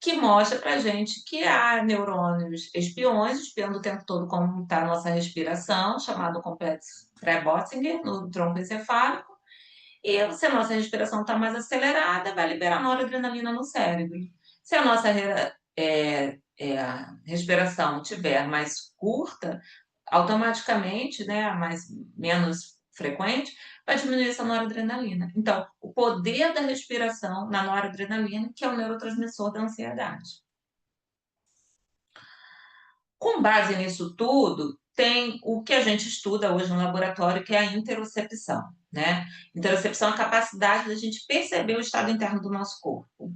S1: Que mostra pra gente que há neurônios espiões, espiando o tempo todo como está a nossa respiração, chamado complexo Pré-Bottinger, no tronco encefálico, e se a nossa respiração está mais acelerada, vai liberar noradrenalina no cérebro. Se a nossa respiração tiver mais curta, automaticamente, né, menos frequente, vai diminuir essa noradrenalina. Então, o poder da respiração na noradrenalina, que é o neurotransmissor da ansiedade. Com base nisso tudo, tem o que a gente estuda hoje no laboratório, que é a interocepção, né? Interocepção é a capacidade da gente perceber o estado interno do nosso corpo.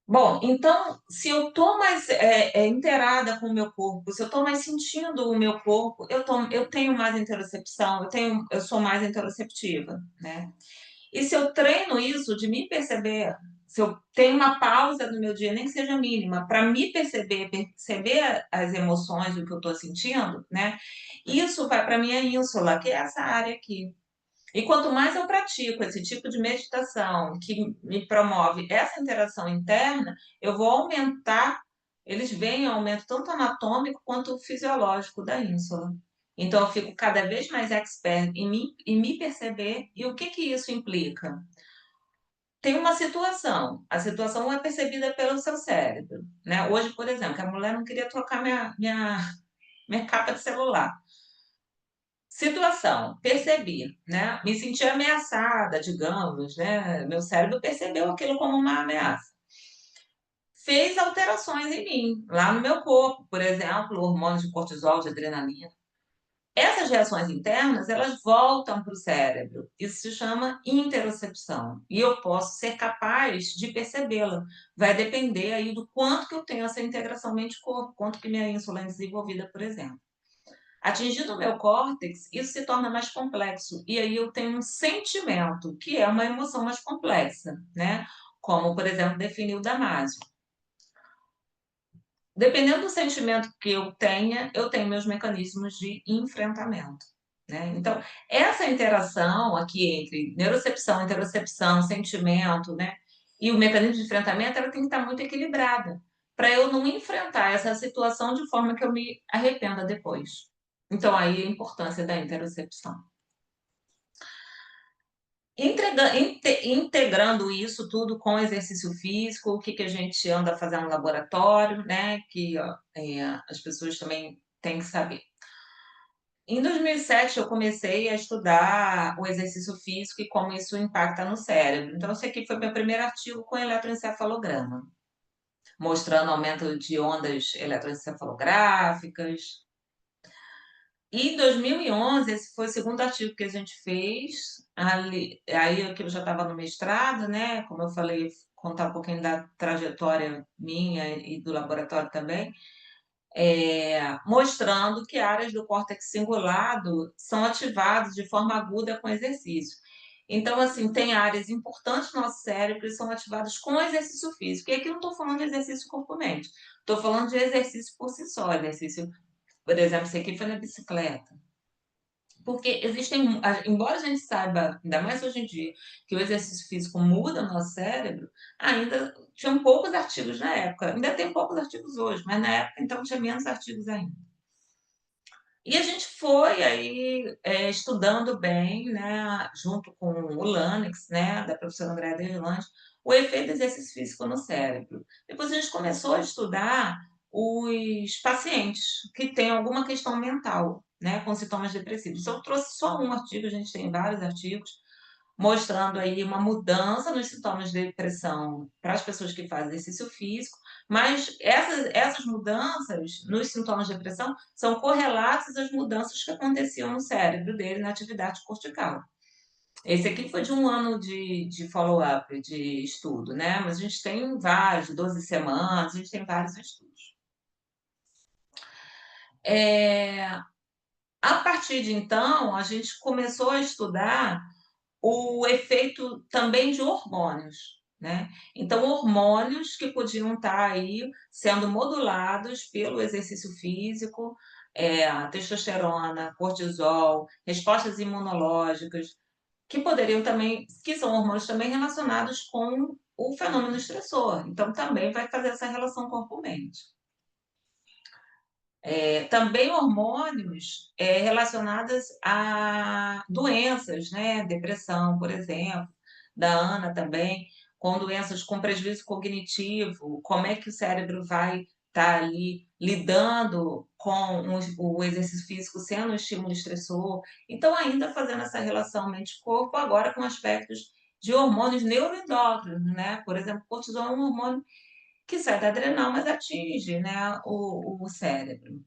S1: Bom, então, se eu estou mais inteirada com o meu corpo, se eu estou mais sentindo o meu corpo, eu tenho mais interocepção, eu sou mais interoceptiva, né? E se eu treino isso de me perceber, se eu tenho uma pausa no meu dia, nem que seja mínima, para me perceber as emoções, o que eu estou sentindo, né? Isso vai para a minha ínsula, que é essa área aqui. E quanto mais eu pratico esse tipo de meditação que me promove essa interação interna, eu vou aumentar, eles veem aumento tanto anatômico quanto fisiológico da ínsula. Então, eu fico cada vez mais expert em me perceber. E o que que isso implica? Tem uma situação, a situação é percebida pelo seu cérebro, né? Hoje, por exemplo, a mulher não queria trocar minha capa de celular. Situação, percebi, né? Me senti ameaçada, digamos, né? Meu cérebro percebeu aquilo como uma ameaça. Fez alterações em mim, lá no meu corpo, por exemplo, hormônios de cortisol, de adrenalina. Essas reações internas, elas voltam para o cérebro. Isso se chama interocepção. E eu posso ser capaz de percebê-la. Vai depender aí do quanto que eu tenho essa integração mente-corpo, quanto que minha ínsula é desenvolvida, por exemplo. Atingindo o meu córtex, isso se torna mais complexo. E aí eu tenho um sentimento, que é uma emoção mais complexa, né? Como, por exemplo, definiu o Damásio. Dependendo do sentimento que eu tenha, eu tenho meus mecanismos de enfrentamento, né? Então, essa interação aqui entre neurocepção, interocepção, sentimento, né? E o mecanismo de enfrentamento, ela tem que estar muito equilibrada, para eu não enfrentar essa situação de forma que eu me arrependa depois. Então, aí a importância da interocepção. Integrando isso tudo com exercício físico, o que, que a gente anda fazendo no laboratório, né? Que ó, as pessoas também têm que saber. Em 2007, eu comecei a estudar o exercício físico e como isso impacta no cérebro. Então, esse aqui foi meu primeiro artigo com eletroencefalograma, mostrando aumento de ondas eletroencefalográficas. E em 2011, esse foi o segundo artigo que a gente fez, aí que eu já estava no mestrado, né? Como eu falei, contar um pouquinho da trajetória minha e do laboratório também, mostrando que áreas do córtex cingulado são ativadas de forma aguda com exercício. Então, assim, tem áreas importantes no nosso cérebro que são ativadas com exercício físico. E aqui eu não estou falando de exercício corpo-mente, estou falando de exercício por si só, exercício, por exemplo, esse aqui foi na bicicleta. Porque existem, embora a gente saiba, ainda mais hoje em dia, que o exercício físico muda o nosso cérebro, ainda tinham poucos artigos na época. Ainda tem poucos artigos hoje, mas na época, então, tinha menos artigos ainda. E a gente foi aí estudando bem, né, junto com o Lanix, né, da professora Andréa Derlande, o efeito do exercício físico no cérebro. Depois a gente começou a estudar os pacientes que têm alguma questão mental, né, com sintomas depressivos. Então, eu trouxe só um artigo, a gente tem vários artigos, mostrando aí uma mudança nos sintomas de depressão para as pessoas que fazem exercício físico, mas essas mudanças nos sintomas de depressão são correlatas às mudanças que aconteciam no cérebro dele na atividade cortical. Esse aqui foi de um ano de follow-up, de estudo, né? Mas a gente tem vários, 12 semanas, a gente tem vários estudos. A partir de então, a gente começou a estudar o efeito também de hormônios, né? Então, hormônios que podiam estar aí sendo modulados pelo exercício físico, a testosterona, cortisol, respostas imunológicas, que poderiam também, que são hormônios também relacionados com o fenômeno estressor. Então, também vai fazer essa relação corpo-mente. Também hormônios relacionados a doenças, né? Depressão, por exemplo, da Ana também, com doenças com prejuízo cognitivo, como é que o cérebro vai estar ali lidando com o exercício físico sendo um estímulo estressor. Então, ainda fazendo essa relação mente-corpo, agora com aspectos de hormônios neuroendócrinos, né? Por exemplo, cortisol é um hormônio que sai da adrenal, mas atinge, né, o cérebro.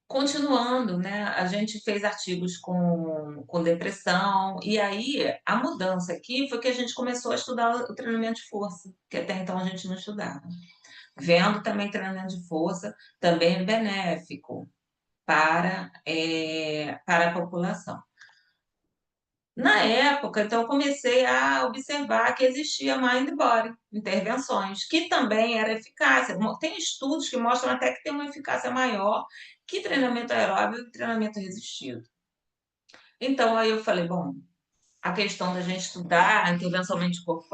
S1: Continuando, né, a gente fez artigos com depressão, e aí a mudança aqui foi que a gente começou a estudar o treinamento de força, que até então a gente não estudava. Vendo também treinamento de força, também é benéfico para a população. Na época, então, eu comecei a observar que existia mind body, intervenções, que também era eficácia. Tem estudos que mostram até que tem uma eficácia maior que treinamento aeróbio e treinamento resistido. Então, aí eu falei, bom, a questão da gente estudar a intervenção mente-corpo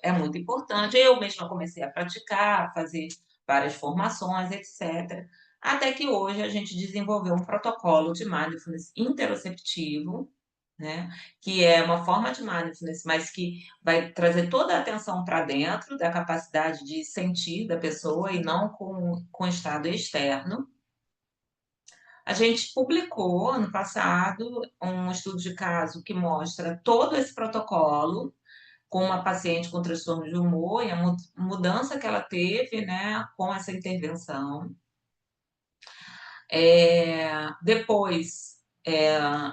S1: é muito importante. Eu mesma comecei a praticar, a fazer várias formações, etc. Até que hoje a gente desenvolveu um protocolo de mindfulness interoceptivo, né? Que é uma forma de mindfulness, mas que vai trazer toda a atenção para dentro da capacidade de sentir da pessoa e não com estado externo. A gente publicou ano passado um estudo de caso que mostra todo esse protocolo com uma paciente com transtorno de humor e a mudança que ela teve, né, com essa intervenção. Depois,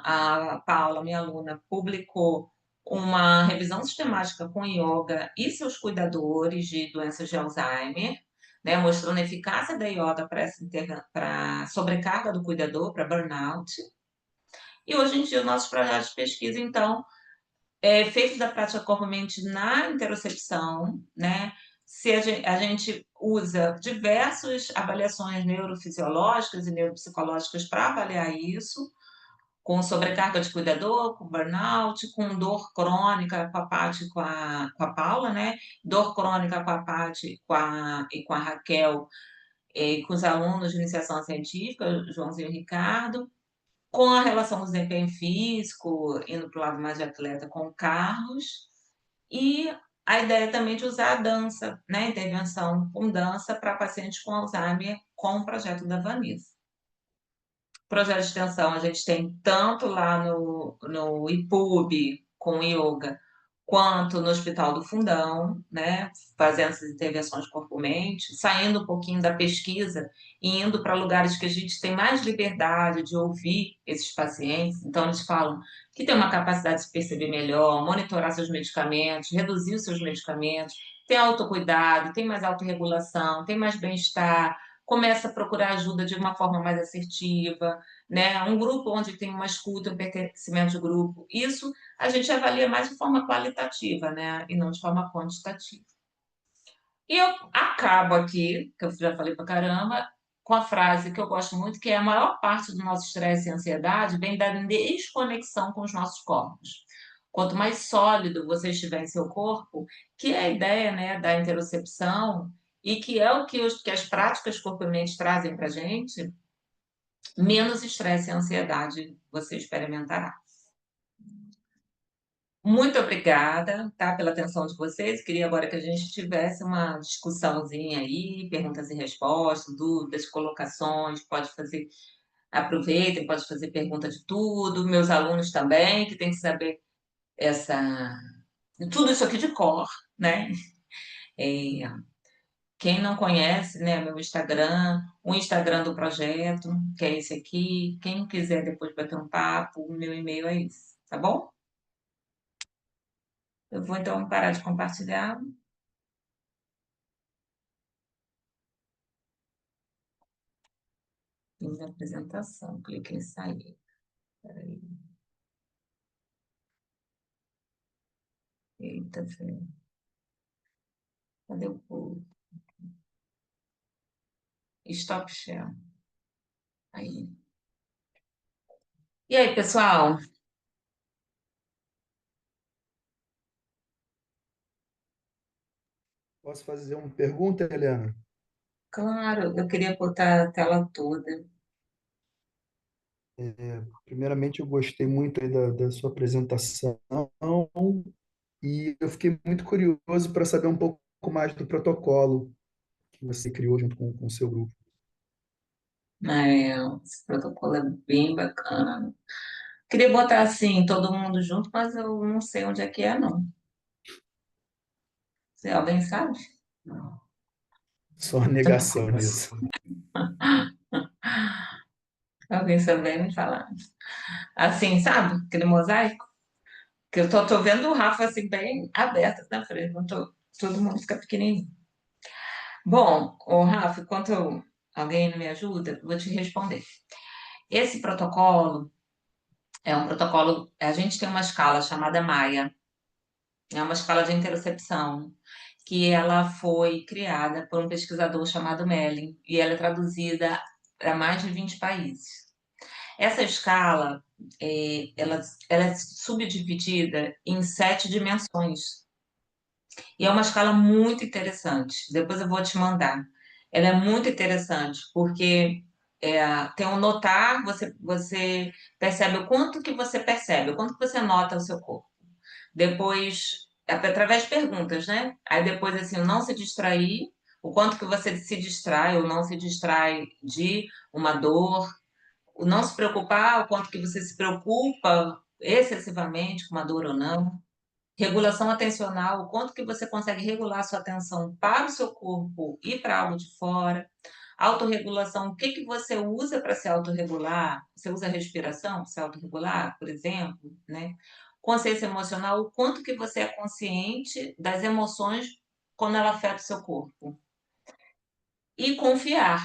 S1: a Paula, minha aluna, publicou uma revisão sistemática com yoga e seus cuidadores de doenças de Alzheimer, né, mostrando a eficácia da yoga para sobrecarga do cuidador, para burnout. E hoje em dia, os nossos projetos de pesquisa, então, feitos da prática corpo-mente na interocepção, né? Se a gente usa diversas avaliações neurofisiológicas e neuropsicológicas para avaliar isso, com sobrecarga de cuidador, com burnout, com dor crônica com a Paty e com a Paula, né? Dor crônica com a Paty e com a Raquel, e com os alunos de iniciação científica, Joãozinho e Ricardo, com a relação do desempenho físico, indo para o lado mais de atleta com o Carlos, e a ideia também de usar a dança, né? Intervenção com dança para pacientes com Alzheimer, com o projeto da Vanessa. Projeto de extensão a gente tem tanto lá no IPUB, com yoga, quanto no Hospital do Fundão, né, fazendo essas intervenções corpo-mente, saindo um pouquinho da pesquisa e indo para lugares que a gente tem mais liberdade de ouvir esses pacientes. Então, eles falam que tem uma capacidade de se perceber melhor, monitorar seus medicamentos, reduzir os seus medicamentos, tem autocuidado, tem mais autorregulação, tem mais bem-estar, começa a procurar ajuda de uma forma mais assertiva, né? Um grupo onde tem uma escuta, um pertencimento de grupo. Isso a gente avalia mais de forma qualitativa, né? E não de forma quantitativa. E eu acabo aqui, que eu já falei pra caramba, com a frase que eu gosto muito, que é a maior parte do nosso estresse e ansiedade vem da desconexão com os nossos corpos. Quanto mais sólido você estiver em seu corpo, que é a ideia, né, da interocepção, e que é o que as práticas corpo-mente trazem para a gente, menos estresse e ansiedade você experimentará. Muito obrigada, tá, pela atenção de vocês. Queria agora que a gente tivesse uma discussãozinha aí, perguntas e respostas, dúvidas, colocações, pode fazer, aproveitem, pode fazer pergunta de tudo. Meus alunos também, que têm que saber essa, tudo isso aqui de cor, né? É, quem não conhece, né, meu Instagram, o Instagram do projeto, que é esse aqui. Quem quiser depois bater um papo, o meu e-mail é esse, tá bom? Eu vou então parar de compartilhar. Fiz a apresentação, clique em sair. Peraí. Eita, filho. Cadê o pulo? Stop share. Aí. E aí, pessoal?
S4: Posso fazer uma pergunta, Helena?
S1: Claro, eu queria botar a tela toda.
S4: Primeiramente, eu gostei muito aí da sua apresentação e eu fiquei muito curioso para saber um pouco mais do protocolo que você criou junto com o seu grupo.
S1: Esse protocolo é bem bacana. Queria botar assim, todo mundo junto, mas eu não sei onde é que é, não. Se alguém sabe?
S4: Só uma negação nisso.
S1: Alguém souber me falar. Assim, sabe? Aquele mosaico. Que eu tô vendo o Rafa assim, bem aberto na frente. Todo mundo fica pequenininho. Bom, o Rafa, enquanto alguém não me ajuda, vou te responder. Esse protocolo é um protocolo. A gente tem uma escala chamada Maia. É uma escala de interocepção que ela foi criada por um pesquisador chamado Mellin e ela é traduzida para mais de 20 países. Essa escala, ela é subdividida em 7 dimensões. E é uma escala muito interessante. Depois eu vou te mandar. Ela é muito interessante porque tem um notar, você percebe o quanto que você percebe, o quanto que você nota o seu corpo. Depois, através de perguntas, né? Aí depois, assim, o não se distrair, o quanto que você se distrai ou não se distrai de uma dor, o não se preocupar, o quanto que você se preocupa excessivamente com uma dor ou não. Regulação atencional, o quanto que você consegue regular a sua atenção para o seu corpo e para algo de fora. Autorregulação, o que que você usa para se autorregular? Você usa respiração para se autorregular, por exemplo, né? Consciência emocional, o quanto que você é consciente das emoções quando ela afeta o seu corpo. E confiar,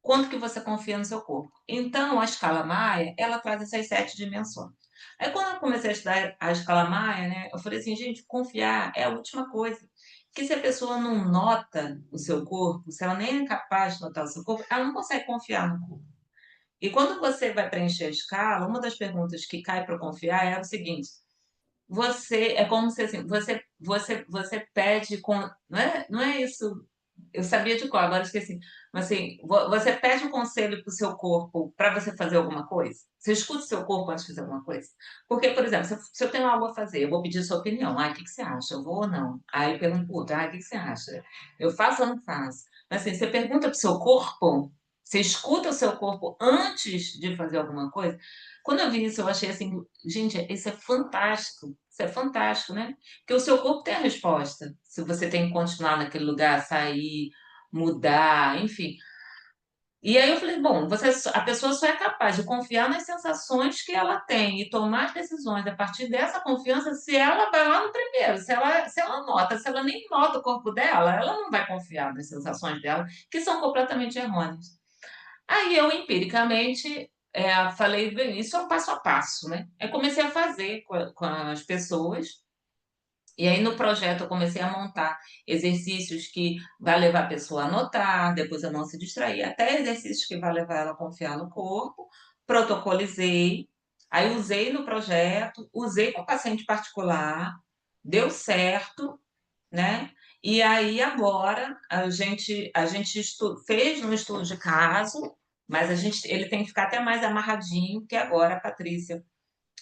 S1: quanto que você confia no seu corpo. Então, a escala Maia, ela traz essas 7 dimensões. Aí, quando eu comecei a estudar a escala Maia, né, eu falei assim, gente, confiar é a última coisa. Porque se a pessoa não nota o seu corpo, se ela nem é capaz de notar o seu corpo, ela não consegue confiar no corpo. E quando você vai preencher a escala, uma das perguntas que cai para confiar é o seguinte: você é como se assim, você pede com, não é isso, eu sabia de qual, agora esqueci. Mas assim, você pede um conselho para o seu corpo para você fazer alguma coisa? Você escuta o seu corpo antes de fazer alguma coisa? Porque, por exemplo, se eu tenho algo a fazer, eu vou pedir sua opinião. O que que você acha? Eu vou ou não? Aí eu pergunto, puta, o que que você acha? Eu faço ou não faço? Mas assim, você pergunta para o seu corpo, você escuta o seu corpo antes de fazer alguma coisa. Quando eu vi isso, eu achei assim, gente, isso é fantástico. Isso é fantástico, né? Porque o seu corpo tem a resposta. Se você tem que continuar naquele lugar, sair, mudar, enfim. E aí eu falei, bom, a pessoa só é capaz de confiar nas sensações que ela tem e tomar as decisões a partir dessa confiança se ela vai lá no primeiro, se ela nota, se ela nem nota o corpo dela, ela não vai confiar nas sensações dela, que são completamente errôneas. Aí eu, empiricamente, falei, bem, isso é um passo a passo, né? Aí comecei a fazer com as pessoas. E aí no projeto eu comecei a montar exercícios que vai levar a pessoa a anotar, depois a não se distrair, até exercícios que vai levar ela a confiar no corpo, protocolizei, aí usei no projeto, usei com paciente particular, deu certo, né? E aí agora a gente fez um estudo de caso, mas ele tem que ficar até mais amarradinho, que agora a Patrícia,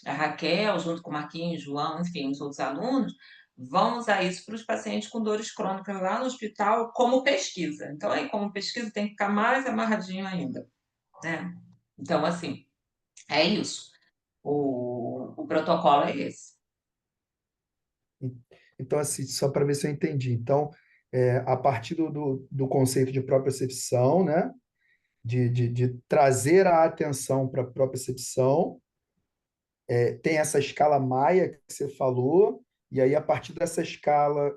S1: a Raquel, junto com o Marquinhos, João, enfim, os outros alunos, vão usar isso para os pacientes com dores crônicas lá no hospital como pesquisa. Então, aí, como pesquisa, tem que ficar mais amarradinho ainda, né? Então, assim, é isso. O protocolo é esse.
S4: Então, assim, só para ver se eu entendi. Então, a partir do conceito de propriocepção, né? De trazer a atenção para a propriocepção, tem essa escala Maia que você falou, e aí, a partir dessa escala,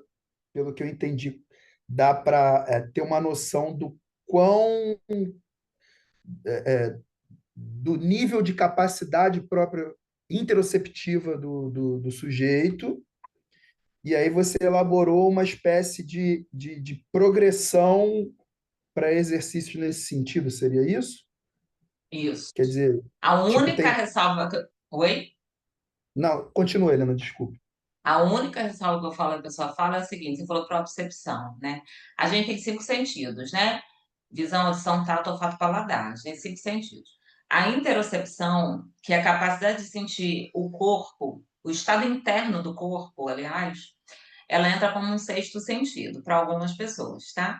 S4: pelo que eu entendi, dá para ter uma noção do nível de capacidade própria interoceptiva do sujeito, e aí você elaborou uma espécie de progressão para exercícios nesse sentido, seria isso?
S1: Isso.
S4: Quer dizer,
S1: A
S4: tipo,
S1: única ressalva que... Oi?
S4: Não, continua, Helena, desculpe.
S1: A única ressalva que eu falo, a pessoa fala é a seguinte: você falou propriocepção, né? A gente tem 5 sentidos, né? Visão, audição, tato, olfato, paladar. A gente tem 5 sentidos. A interocepção, que é a capacidade de sentir o corpo, o estado interno do corpo, aliás, ela entra como um sexto sentido para algumas pessoas, tá?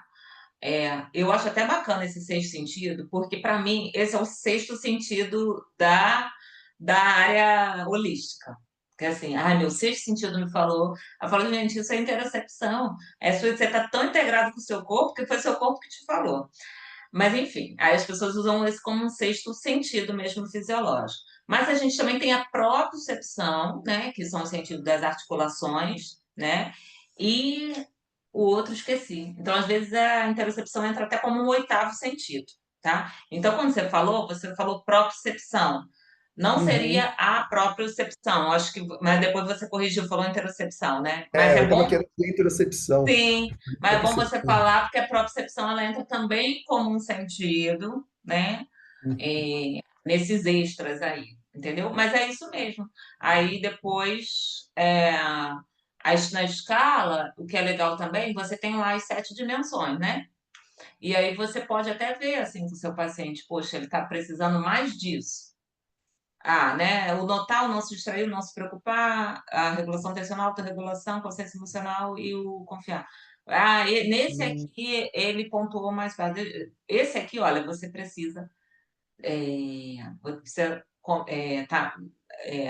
S1: Eu acho até bacana esse sexto sentido, porque para mim esse é o sexto sentido da área holística. Que é assim, ai, meu sexto sentido me falou. Eu falo, gente, isso é interocepção. Você está tão integrado com o seu corpo que foi seu corpo que te falou. Mas, enfim, aí as pessoas usam esse como um sexto sentido mesmo fisiológico. Mas a gente também tem a propriocepção, né, que são o sentido das articulações, né, e o outro esqueci. Então, às vezes, a interocepção entra até como um oitavo sentido, tá? Então, quando você falou propriocepção. Não seria
S4: Uhum.
S1: a propriocepção, acho que, mas depois você corrigiu, falou interocepção, né? Mas
S4: É, eu
S1: é
S4: estava
S1: bom.
S4: querendo dizer interocepção.
S1: Sim, mas é bom você
S4: Propriocepção.
S1: falar, porque a propriocepção ela entra também como um sentido, né?
S4: Uhum.
S1: Nesses extras aí, entendeu? Mas é isso mesmo. Aí depois, na escala, o que é legal também, você tem lá as 7 dimensões, né? E aí você pode até ver assim com o seu paciente, poxa, ele está precisando mais disso. Ah, né? O notar, o não se distrair, o não se preocupar, a regulação atencional, autorregulação, consciência emocional e o confiar. Ah, nesse
S4: Hum,
S1: aqui ele pontuou mais fácil. Esse aqui, olha, você precisa,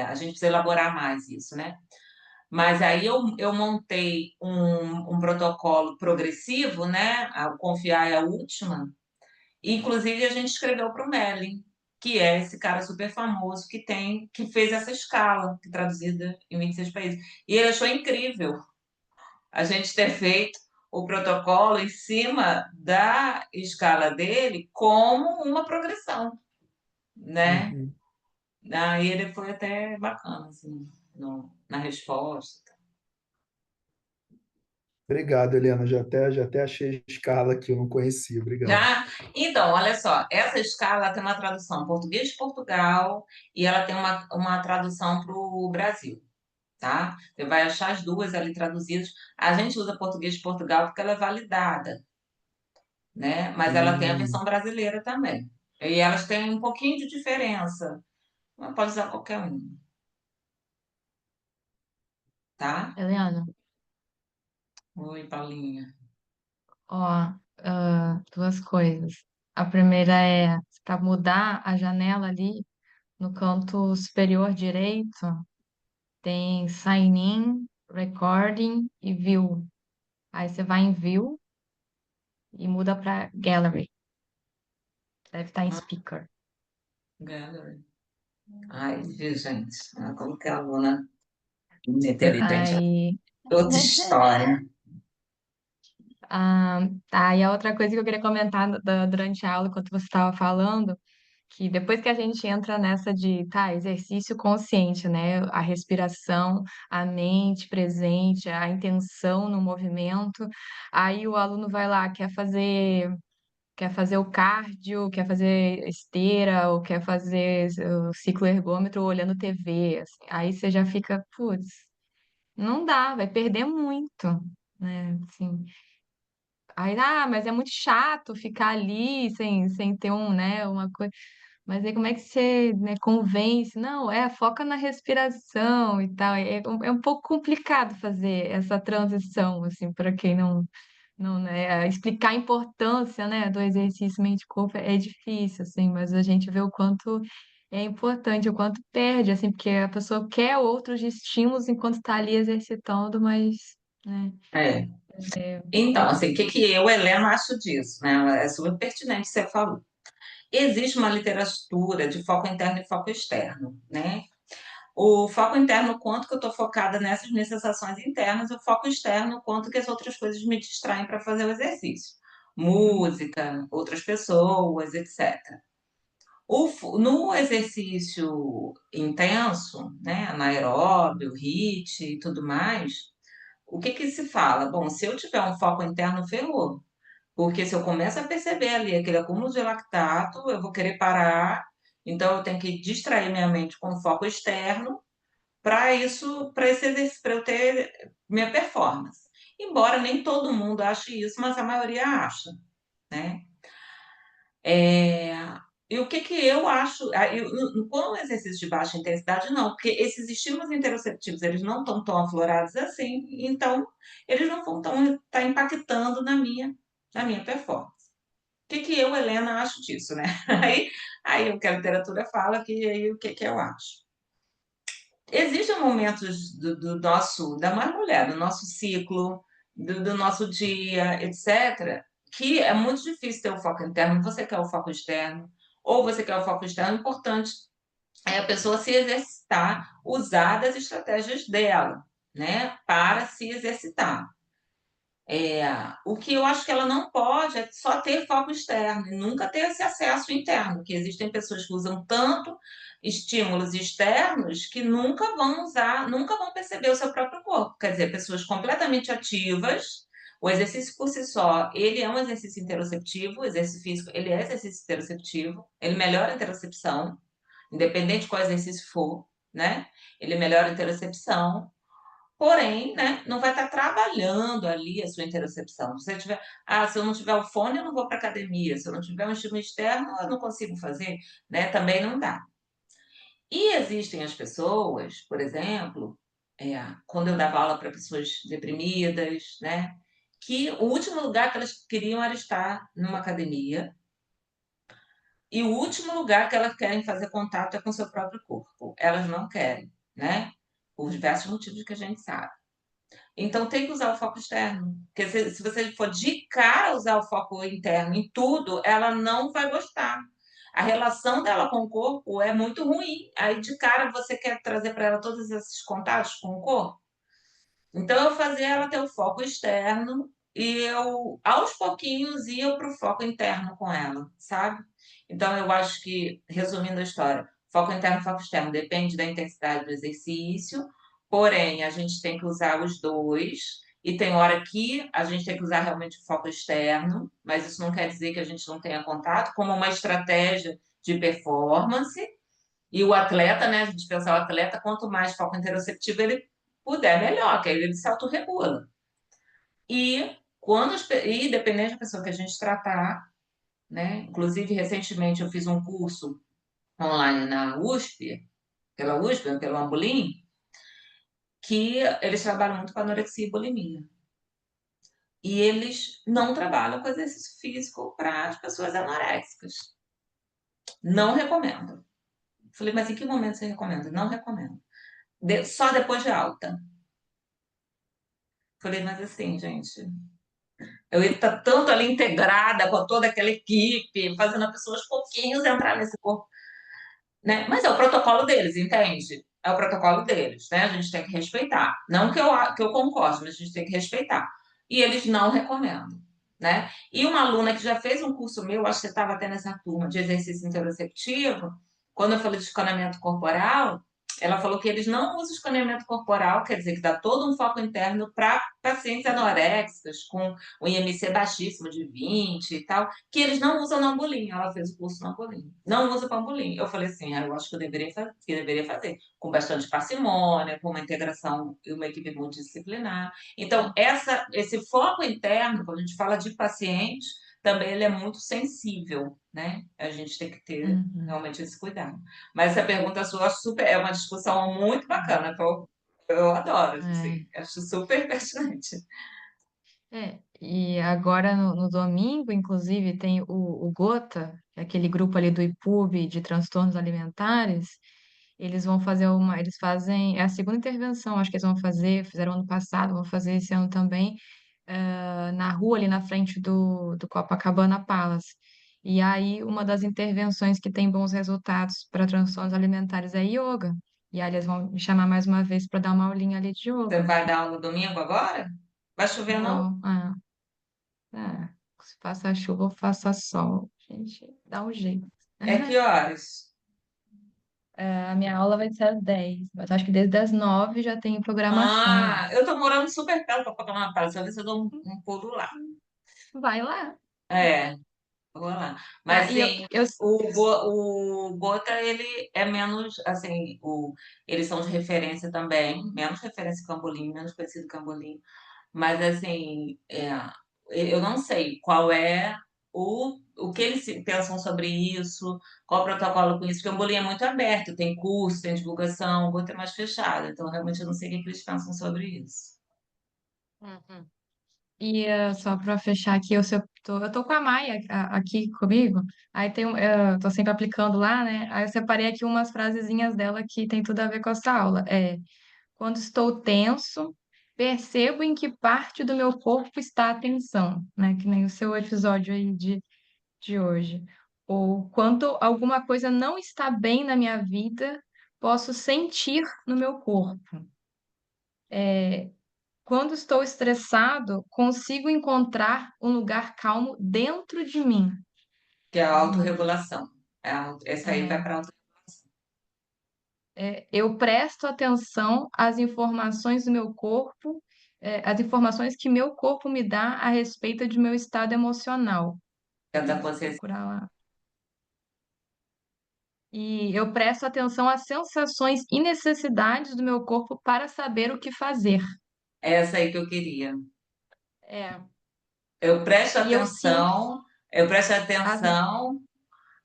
S1: a gente precisa elaborar mais isso, né? Mas aí eu montei um protocolo progressivo, né? O confiar é a última. Inclusive, a gente escreveu para o Merlin, que é esse cara super famoso que fez essa escala, que é traduzida em 26 países. E ele achou incrível a gente ter feito o protocolo em cima da escala dele como uma progressão, né?
S4: uhum.
S1: Aí ele foi até bacana, assim, na resposta.
S4: Obrigado, Helena. Já até achei a escala que eu não conhecia. Obrigado.
S1: Já? Então, olha só, essa escala tem uma tradução português de Portugal e ela tem uma tradução para o Brasil, tá? Você vai achar as duas ali traduzidas. A gente usa português de Portugal porque ela é validada, né? Mas ela tem a
S4: Hum,
S1: versão brasileira também. E elas têm um pouquinho de diferença. Mas pode usar qualquer um, tá?
S5: Eliana,
S1: Oi, Paulinha.
S5: ó, duas coisas. A primeira é para mudar a janela ali no canto superior direito, tem Sign In, Recording e View. Aí você vai em View e muda para Gallery. Deve estar em
S1: Ah,
S5: Speaker.
S1: gallery. Ai, viu, gente? Como que a aluna inteligente é
S5: Aí,
S1: outra história.
S5: tá. E a outra coisa que eu queria comentar durante a aula, enquanto você estava falando, que depois que a gente entra nessa de, tá, exercício consciente, né? A respiração, a mente presente, a intenção no movimento, aí o aluno vai lá, quer fazer o cardio, quer fazer esteira, ou quer fazer o ciclo ergômetro olhando TV, assim. Aí você já fica, putz, não dá, vai perder muito, né? Assim, aí, mas é muito chato ficar ali sem ter né, uma coisa. Mas aí como é que você, né, convence? Não, foca na respiração e tal. É um pouco complicado fazer essa transição, assim, para quem não, né, explicar a importância, né, do exercício mente-corpo é difícil, assim, mas a gente vê o quanto é importante, o quanto perde, assim, porque a pessoa quer outros estímulos enquanto está ali exercitando, mas, né,
S1: É. Então, assim, o que que eu, Helena, acho disso, né? É super pertinente você falou. Existe uma literatura de foco interno e foco externo, né? O foco interno, quanto que eu estou focada nessas minhas sensações internas, e o foco externo, quanto que as outras coisas me distraem para fazer o exercício. Música, outras pessoas, etc. No exercício intenso, né, anaeróbio, HIIT e tudo mais, o que que se fala? Bom, se eu tiver um foco interno, ferrou. Porque se eu começo a perceber ali aquele acúmulo de lactato, eu vou querer parar. Então, eu tenho que distrair minha mente com foco externo para isso, para esse exercício, para eu ter minha performance. Embora nem todo mundo ache isso, mas a maioria acha, né? É, E o que que eu acho, com o exercício de baixa intensidade, não, porque esses estímulos interoceptivos, eles não estão tão aflorados assim, então eles não vão estar impactando na minha performance. O que que eu, Helena, acho disso, né? Aí o que a literatura fala, que aí o que que eu acho. existem momentos da mulher, do nosso ciclo, do nosso dia, etc., que é muito difícil ter o foco interno. Você quer o foco externo, ou você quer o foco externo, o importante é a pessoa se exercitar, usar das estratégias dela, né, para se exercitar. O que eu acho que ela não pode é só ter foco externo e nunca ter esse acesso interno, que existem pessoas que usam tanto estímulos externos que nunca vão usar, nunca vão perceber o seu próprio corpo. Quer dizer, pessoas completamente ativas, o exercício por si só, ele é um exercício interoceptivo, o exercício físico, ele é exercício interoceptivo, ele melhora a interocepção, independente de qual exercício for, né? Ele melhora a interocepção, porém, né, não vai estar trabalhando ali a sua interocepção. Se eu não tiver o fone, eu não vou para academia. Se eu não tiver um estímulo externo, eu não consigo fazer, né? Também não dá. E existem as pessoas, por exemplo, quando eu dava aula para pessoas deprimidas, né, que o último lugar que elas queriam era estar numa academia e o último lugar que elas querem fazer contato é com o seu próprio corpo. Elas não querem, né? Por diversos motivos que a gente sabe. Então tem que usar o foco externo. Porque se você for de cara usar o foco interno em tudo, ela não vai gostar. A relação dela com o corpo é muito ruim. Aí de cara você quer trazer para ela todos esses contatos com o corpo. Então eu fazia ela ter o foco externo e eu, aos pouquinhos, ia para o foco interno com ela, sabe? Então eu acho que, resumindo a história, foco interno e foco externo depende da intensidade do exercício, porém a gente tem que usar os dois, e tem hora que a gente tem que usar realmente o foco externo, mas isso não quer dizer que a gente não tenha contato, como uma estratégia de performance, e o atleta, né, a gente pensar o atleta, quanto mais foco interoceptivo ele puder, melhor, que aí ele se autorregula. E dependendo da pessoa que a gente tratar, né, inclusive recentemente eu fiz um curso online na USP, pela USP, pelo Ambolim, que eles trabalham muito com anorexia e bulimia. E eles não trabalham com exercício físico para as pessoas anoréxicas. Não recomendo. Falei, mas em que momento você recomenda? Não recomendo. Só depois de alta. Falei, mas assim, gente, eu ia estar tanto ali integrada com toda aquela equipe, fazendo as pessoas pouquinhos entrar nesse corpo, né? Mas é o protocolo deles, entende? É o protocolo deles, né? A gente tem que respeitar. Não que eu concorde, mas a gente tem que respeitar. E eles não recomendam, né? E uma aluna que já fez um curso meu, acho que você estava até nessa turma de exercício interoceptivo, quando eu falei de escaneamento corporal, ela falou que eles não usam escaneamento corporal, quer dizer, que dá todo um foco interno para pacientes anoréxicas, com o IMC baixíssimo de 20 e tal, que eles não usam no Ambolim. Ela fez o curso no Ambolim. Não usa para Ambolim. Eu falei assim, eu acho que eu deveria fazer, com bastante parcimônia, com uma integração e uma equipe multidisciplinar. Então, esse foco interno, quando a gente fala de paciente, também ele é muito sensível, né? A gente tem que ter
S5: Uhum.
S1: realmente esse cuidado. Mas essa pergunta sua, é uma discussão muito bacana, que eu adoro, assim, acho super pertinente.
S5: E agora no domingo, inclusive, tem o Gota, que é aquele grupo ali do IPUB de transtornos alimentares. Eles vão fazer eles fazem, é a segunda intervenção, acho que eles vão fazer, fizeram ano passado, vão fazer esse ano também, na rua ali na frente do Copacabana Palace. E aí, uma das intervenções que tem bons resultados para transtornos alimentares é yoga. E aí, eles vão me chamar mais uma vez para dar uma aulinha ali de
S1: Você
S5: yoga.
S1: vai dar aula domingo agora? Vai chover, não?
S5: Vou, se faça chuva ou faça sol, gente, dá um jeito.
S1: É que horas?
S5: A minha aula vai ser às 10, mas acho que desde as 9 já tem programação lá.
S1: Eu tô morando super perto para Copacabana Palace, vou ver se eu dou um pulo lá.
S5: Vai lá.
S1: É, vou lá. Mas,
S5: Tá, e
S1: sim,
S5: eu
S1: o Gota, ele é menos, assim, eles são de referência também, menos referência que o Cambolim, menos conhecido que o Cambolim. Mas, assim, eu não sei qual é o que eles pensam sobre isso, qual o protocolo com isso, porque o Cambolim é muito aberto, tem curso, tem divulgação, o Gota é mais fechado, então realmente eu não sei o que eles pensam sobre isso.
S5: Uhum. Só para fechar aqui, eu tô com a Maia aqui comigo, aí eu tô sempre aplicando lá, né? Aí eu separei aqui umas frasezinhas dela que tem tudo a ver com essa aula. Quando estou tenso, percebo em que parte do meu corpo está a tensão, né? Que nem o seu episódio aí de hoje. Ou quando alguma coisa não está bem na minha vida, posso sentir no meu corpo. Quando estou estressado, consigo encontrar um lugar calmo dentro de mim.
S1: Que é a autorregulação. Essa aí vai
S5: É,
S1: para auto.
S5: eu presto atenção às informações do meu corpo, às informações que meu corpo me dá a respeito de meu estado emocional.
S1: Que é da
S5: Vou
S1: consciência.
S5: procurar lá. E eu presto atenção às sensações e necessidades do meu corpo para saber o que fazer.
S1: É essa aí que eu queria.
S5: É,
S1: Eu presto
S5: e eu sinto
S1: atenção, eu presto
S5: as,
S1: atenção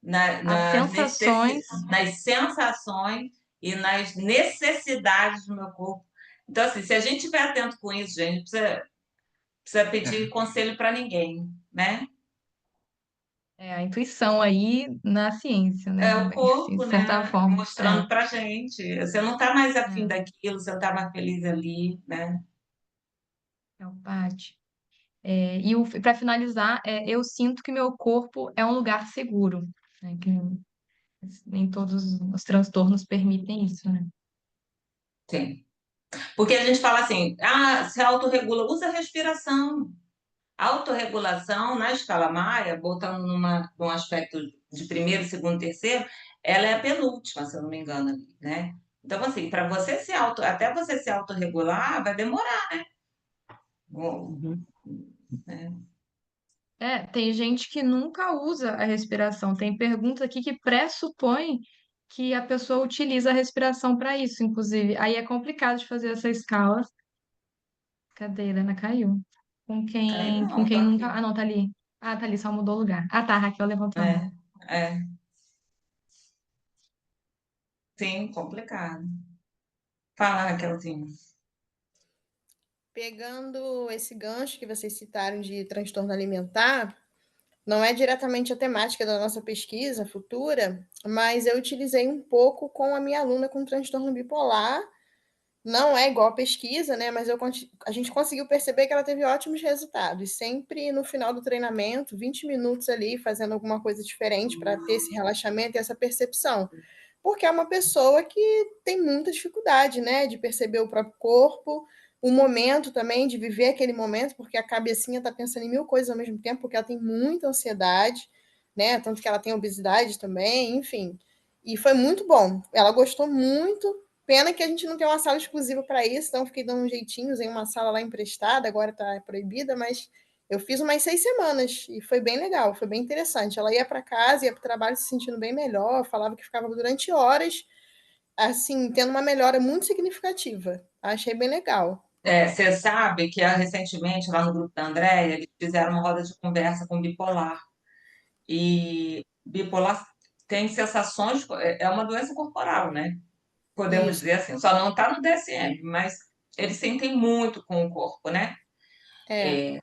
S5: as sensações.
S1: nas sensações e nas necessidades do meu corpo. Então, assim, se a gente estiver atento com isso, gente, não precisa pedir conselho para ninguém, né?
S5: A intuição aí na ciência, né,
S1: É o
S5: também, assim,
S1: corpo,
S5: de certa
S1: né?
S5: forma.
S1: Mostrando pra gente. Você não tá mais afim
S5: É,
S1: daquilo, você não tá mais feliz ali, né?
S5: é o Paty. Para finalizar, eu sinto que meu corpo é um lugar seguro, né, que nem todos os transtornos permitem isso, né?
S1: Sim. Porque a gente fala assim, se autorregula, usa a respiração. A autorregulação, na escala Maia, botando num aspecto de primeiro, segundo, terceiro, ela é a penúltima, se eu não me engano, ali, né? Então, assim, para você até você se autorregular, vai demorar, Bom,
S4: Uhum.
S1: né?
S5: Tem gente que nunca usa a respiração. Tem pergunta aqui que pressupõe que a pessoa utiliza a respiração para isso, inclusive. Aí é complicado de fazer essa escala. Cadê? A Helena caiu. Com
S1: Aí
S5: quem, com
S1: não, tô
S5: quem nunca.
S1: aqui.
S5: Ah, não, tá ali. Ah, tá ali, só mudou o lugar. Ah, tá, a Raquel levantou a mão.
S1: É, é, sim, complicado. Fala, Raquelzinha.
S6: Pegando esse gancho que vocês citaram de transtorno alimentar, não é diretamente a temática da nossa pesquisa futura, mas eu utilizei um pouco com a minha aluna com transtorno bipolar. Não é igual a pesquisa, né? Mas a gente conseguiu perceber que ela teve ótimos resultados. Sempre no final do treinamento, 20 minutos ali, fazendo alguma coisa diferente para ter esse relaxamento e essa percepção. Porque é uma pessoa que tem muita dificuldade, né? De perceber o próprio corpo, o momento também, de viver aquele momento, porque a cabecinha está pensando em mil coisas ao mesmo tempo, porque ela tem muita ansiedade, né? Tanto que ela tem obesidade também, enfim. E foi muito bom. Ela gostou muito. Pena que a gente não tem uma sala exclusiva para isso, então fiquei dando um jeitinho, usei uma sala lá emprestada, agora está proibida, mas eu fiz umas 6 semanas e foi bem legal, foi bem interessante. Ela ia para casa, ia para o trabalho se sentindo bem melhor, falava que ficava durante horas, assim, tendo uma melhora muito significativa. Achei bem legal.
S1: Você sabe que recentemente, lá no grupo da Andréia, eles fizeram uma roda de conversa com bipolar. E bipolar tem sensações, é uma doença corporal, né? Podemos
S6: Isso,
S1: dizer assim, só não está no DSM, mas eles sentem muito com o corpo, né?
S6: é.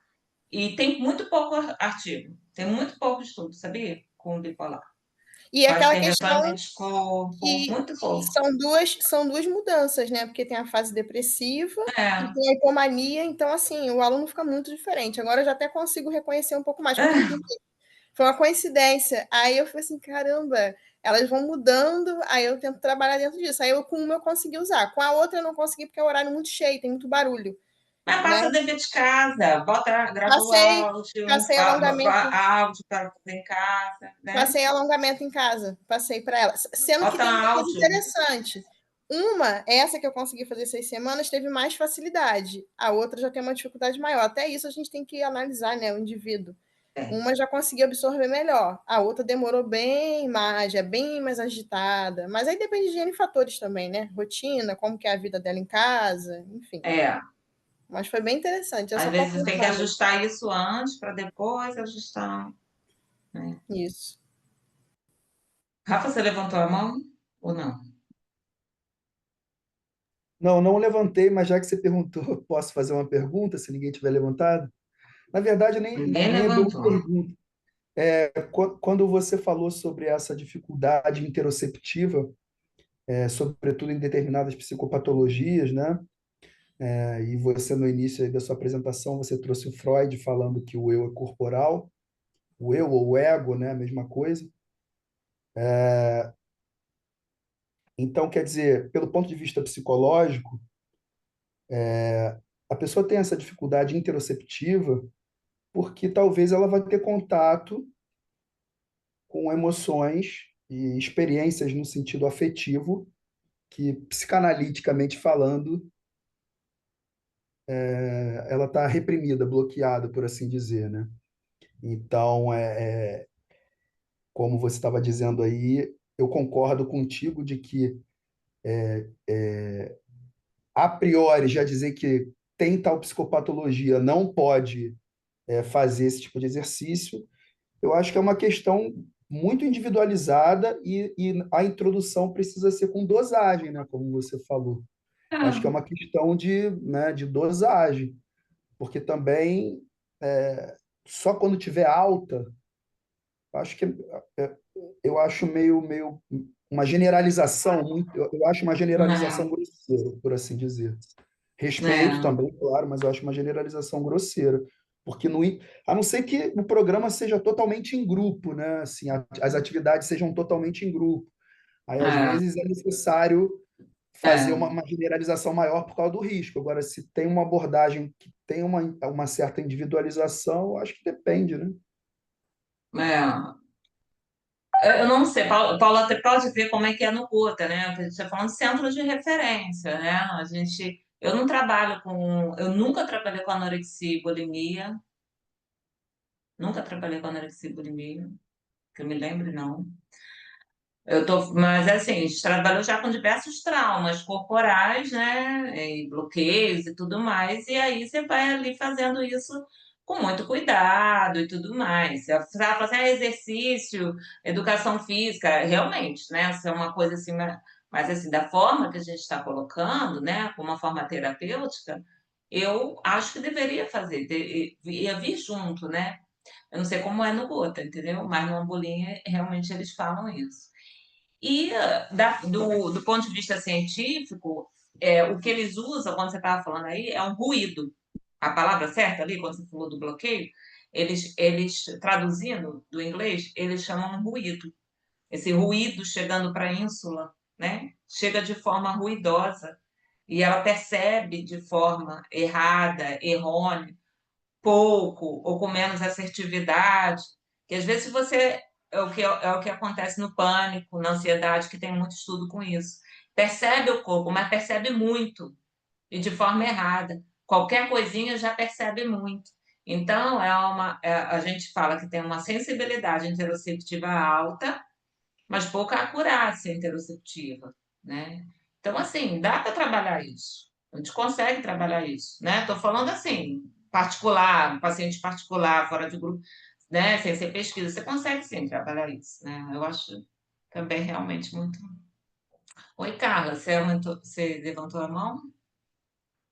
S1: E tem muito pouco artigo, tem muito pouco estudo, sabia? Com bipolar.
S6: E
S1: Pode
S6: aquela
S1: ter
S6: questão
S1: retorno de corpo,
S6: que
S1: muito pouco.
S6: são duas mudanças, né? Porque tem a fase depressiva e
S1: É.
S6: tem a hipomania, então, assim, o aluno fica muito diferente. Agora eu já até consigo reconhecer um pouco mais, porque foi uma coincidência. Aí eu falei assim, caramba, elas vão mudando, aí eu tento trabalhar dentro disso. Aí eu com uma eu consegui usar, com a outra eu não consegui porque é um horário muito cheio, tem muito barulho,
S1: Mas
S6: né?
S1: passa o dever de casa, grava o
S6: Passei,
S1: áudio,
S6: passei alongamento,
S1: áudio para fazer em casa, né?
S6: passei alongamento em casa, passei para ela. Sendo que
S1: Bota
S6: tem uma coisa
S1: áudio.
S6: interessante. Essa que eu consegui fazer 6 semanas, teve mais facilidade. A outra já tem uma dificuldade maior. Até isso a gente tem que analisar, né? O indivíduo.
S1: É.
S6: Uma já conseguiu absorver melhor. A outra demorou bem mais, é bem mais agitada. Mas aí depende de N fatores também, né? Rotina, como que é a vida dela em casa, enfim.
S1: É.
S6: Mas foi bem interessante. Eu
S1: Às
S6: só tô
S1: vezes tem que
S6: apontando
S1: ajustar isso antes para depois ajustar, né?
S6: isso.
S1: Rafa, você levantou a mão ou não?
S4: Não, não levantei, mas já que você perguntou, posso fazer uma pergunta, se ninguém tiver levantado? Na verdade,
S1: Ninguém
S4: nem é bem uma
S1: levantou.
S4: pergunta. Quando você falou sobre essa dificuldade interoceptiva, sobretudo em determinadas psicopatologias, né? E você, no início aí da sua apresentação, você trouxe o Freud falando que o eu é corporal, o eu ou o ego, né? A mesma coisa. Então, quer dizer, pelo ponto de vista psicológico, a pessoa tem essa dificuldade interoceptiva porque talvez ela vai ter contato com emoções e experiências no sentido afetivo que, psicanaliticamente falando, ela está reprimida, bloqueada, por assim dizer, né? Então, como você estava dizendo aí, eu concordo contigo de que, a priori, já dizer que tem tal psicopatologia não pode fazer esse tipo de exercício, eu acho que é uma questão muito individualizada e a introdução precisa ser com dosagem, né? Como você falou. Acho que é uma questão né, de dosagem, porque também só quando tiver alta, acho que é, eu acho meio uma generalização, eu acho uma generalização
S1: É,
S4: grosseira, por assim dizer. Respeito
S1: é,
S4: também, claro, mas eu acho uma generalização grosseira. Porque a não ser que o programa seja totalmente em grupo, né? Assim, as atividades sejam totalmente em grupo. Aí, às
S1: é,
S4: vezes, é necessário fazer
S1: é.
S4: uma generalização maior por causa do risco. Agora, se tem uma abordagem que tem uma certa individualização, eu acho que depende, né?
S1: É. Eu não sei, Paulo até pode ver como é que é no Gota, né? Porque a gente está falando de centro de referência, né? Eu não trabalho eu nunca trabalhei com anorexia e bulimia, nunca trabalhei com anorexia e bulimia, que eu me lembre, não. Mas assim, a gente trabalhou já com diversos traumas corporais, né? E bloqueios e tudo mais, e aí você vai ali fazendo isso com muito cuidado e tudo mais. Você vai fazer exercício, educação física, realmente, né? Isso é uma coisa assim, mas assim, da forma que a gente está colocando, né? Com uma forma terapêutica, eu acho que deveria fazer, ia vir junto, né? Eu não sei como é no Gota, entendeu? Mas no Ambolinha, realmente eles falam isso. E do ponto de vista científico, o que eles usam, quando você estava falando aí, é um ruído. A palavra certa ali, quando você falou do bloqueio, eles traduzindo do inglês, eles chamam ruído. Esse ruído chegando para a ínsula, né? Chega de forma ruidosa e ela percebe de forma errada, errônea, pouco ou com menos assertividade, que às vezes você é o que acontece no pânico, na ansiedade, que tem muito estudo com isso. Percebe o corpo, mas percebe muito e de forma errada. Qualquer coisinha já percebe muito. Então, a gente fala que tem uma sensibilidade interoceptiva alta, mas pouca acurácia interoceptiva, né? Então, assim, dá para trabalhar isso. A gente consegue trabalhar isso, né? Estou falando assim, particular, paciente particular, fora de grupo, né? Sem ser pesquisa, você consegue sim trabalhar isso, né? Eu acho também realmente muito. Oi, Carla, você levantou a mão?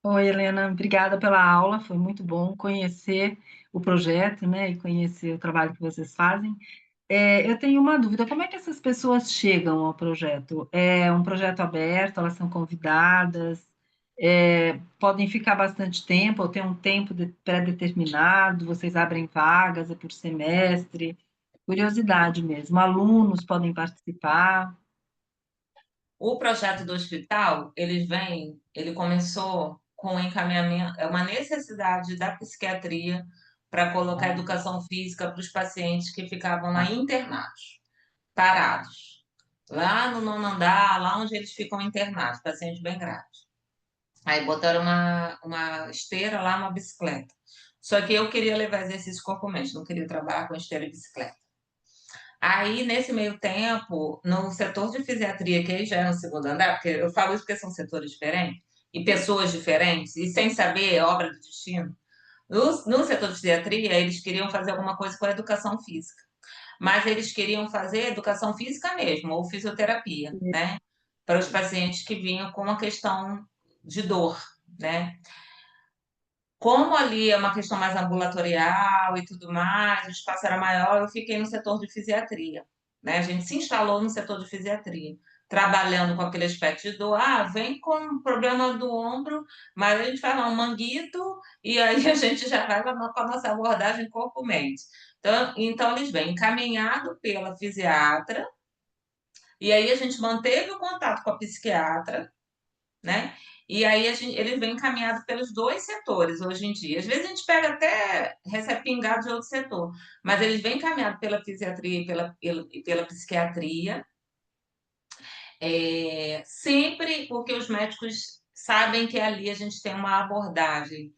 S7: Oi, Helena, obrigada pela aula, foi muito bom conhecer o projeto, né, e conhecer o trabalho que vocês fazem. Eu tenho uma dúvida, como é que essas pessoas chegam ao projeto? É um projeto aberto, elas são convidadas, podem ficar bastante tempo, ou tem um tempo pré-determinado, vocês abrem vagas, é por semestre? Curiosidade mesmo, alunos podem participar?
S1: O projeto do hospital, ele começou com o encaminhamento, é uma necessidade da psiquiatria para colocar educação física para os pacientes que ficavam lá internados, parados, lá no nono andar, lá onde eles ficam internados, pacientes bem graves. Aí botaram uma esteira lá, uma bicicleta. Só que eu queria levar exercício corpo-mente, não queria trabalhar com esteira e bicicleta. Aí, nesse meio tempo, no setor de fisiatria, que aí já é no segundo andar, porque eu falo isso porque são setores diferentes, e pessoas diferentes, e sem saber, é obra do destino. No setor de fisiatria, eles queriam fazer alguma coisa com a educação física, mas eles queriam fazer educação física mesmo, ou fisioterapia, né? Para os pacientes que vinham com uma questão de dor, né? Como ali é uma questão mais ambulatorial e tudo mais, o espaço era maior, eu fiquei no setor de fisiatria, né? A gente se instalou no setor de fisiatria, trabalhando com aquele aspecto de dor. Ah, vem com problema do ombro, mas a gente faz lá um manguito e aí a gente já vai com a nossa abordagem corpo-mente. Então, eles vêm encaminhado pela fisiatra, e aí a gente manteve o contato com a psiquiatra, né? E aí ele vem encaminhado pelos dois setores hoje em dia. Às vezes a gente pega até, recebe pingado de outro setor, mas eles vêm encaminhado pela fisiatria e pela psiquiatria, sempre porque os médicos sabem que ali a gente tem uma abordagem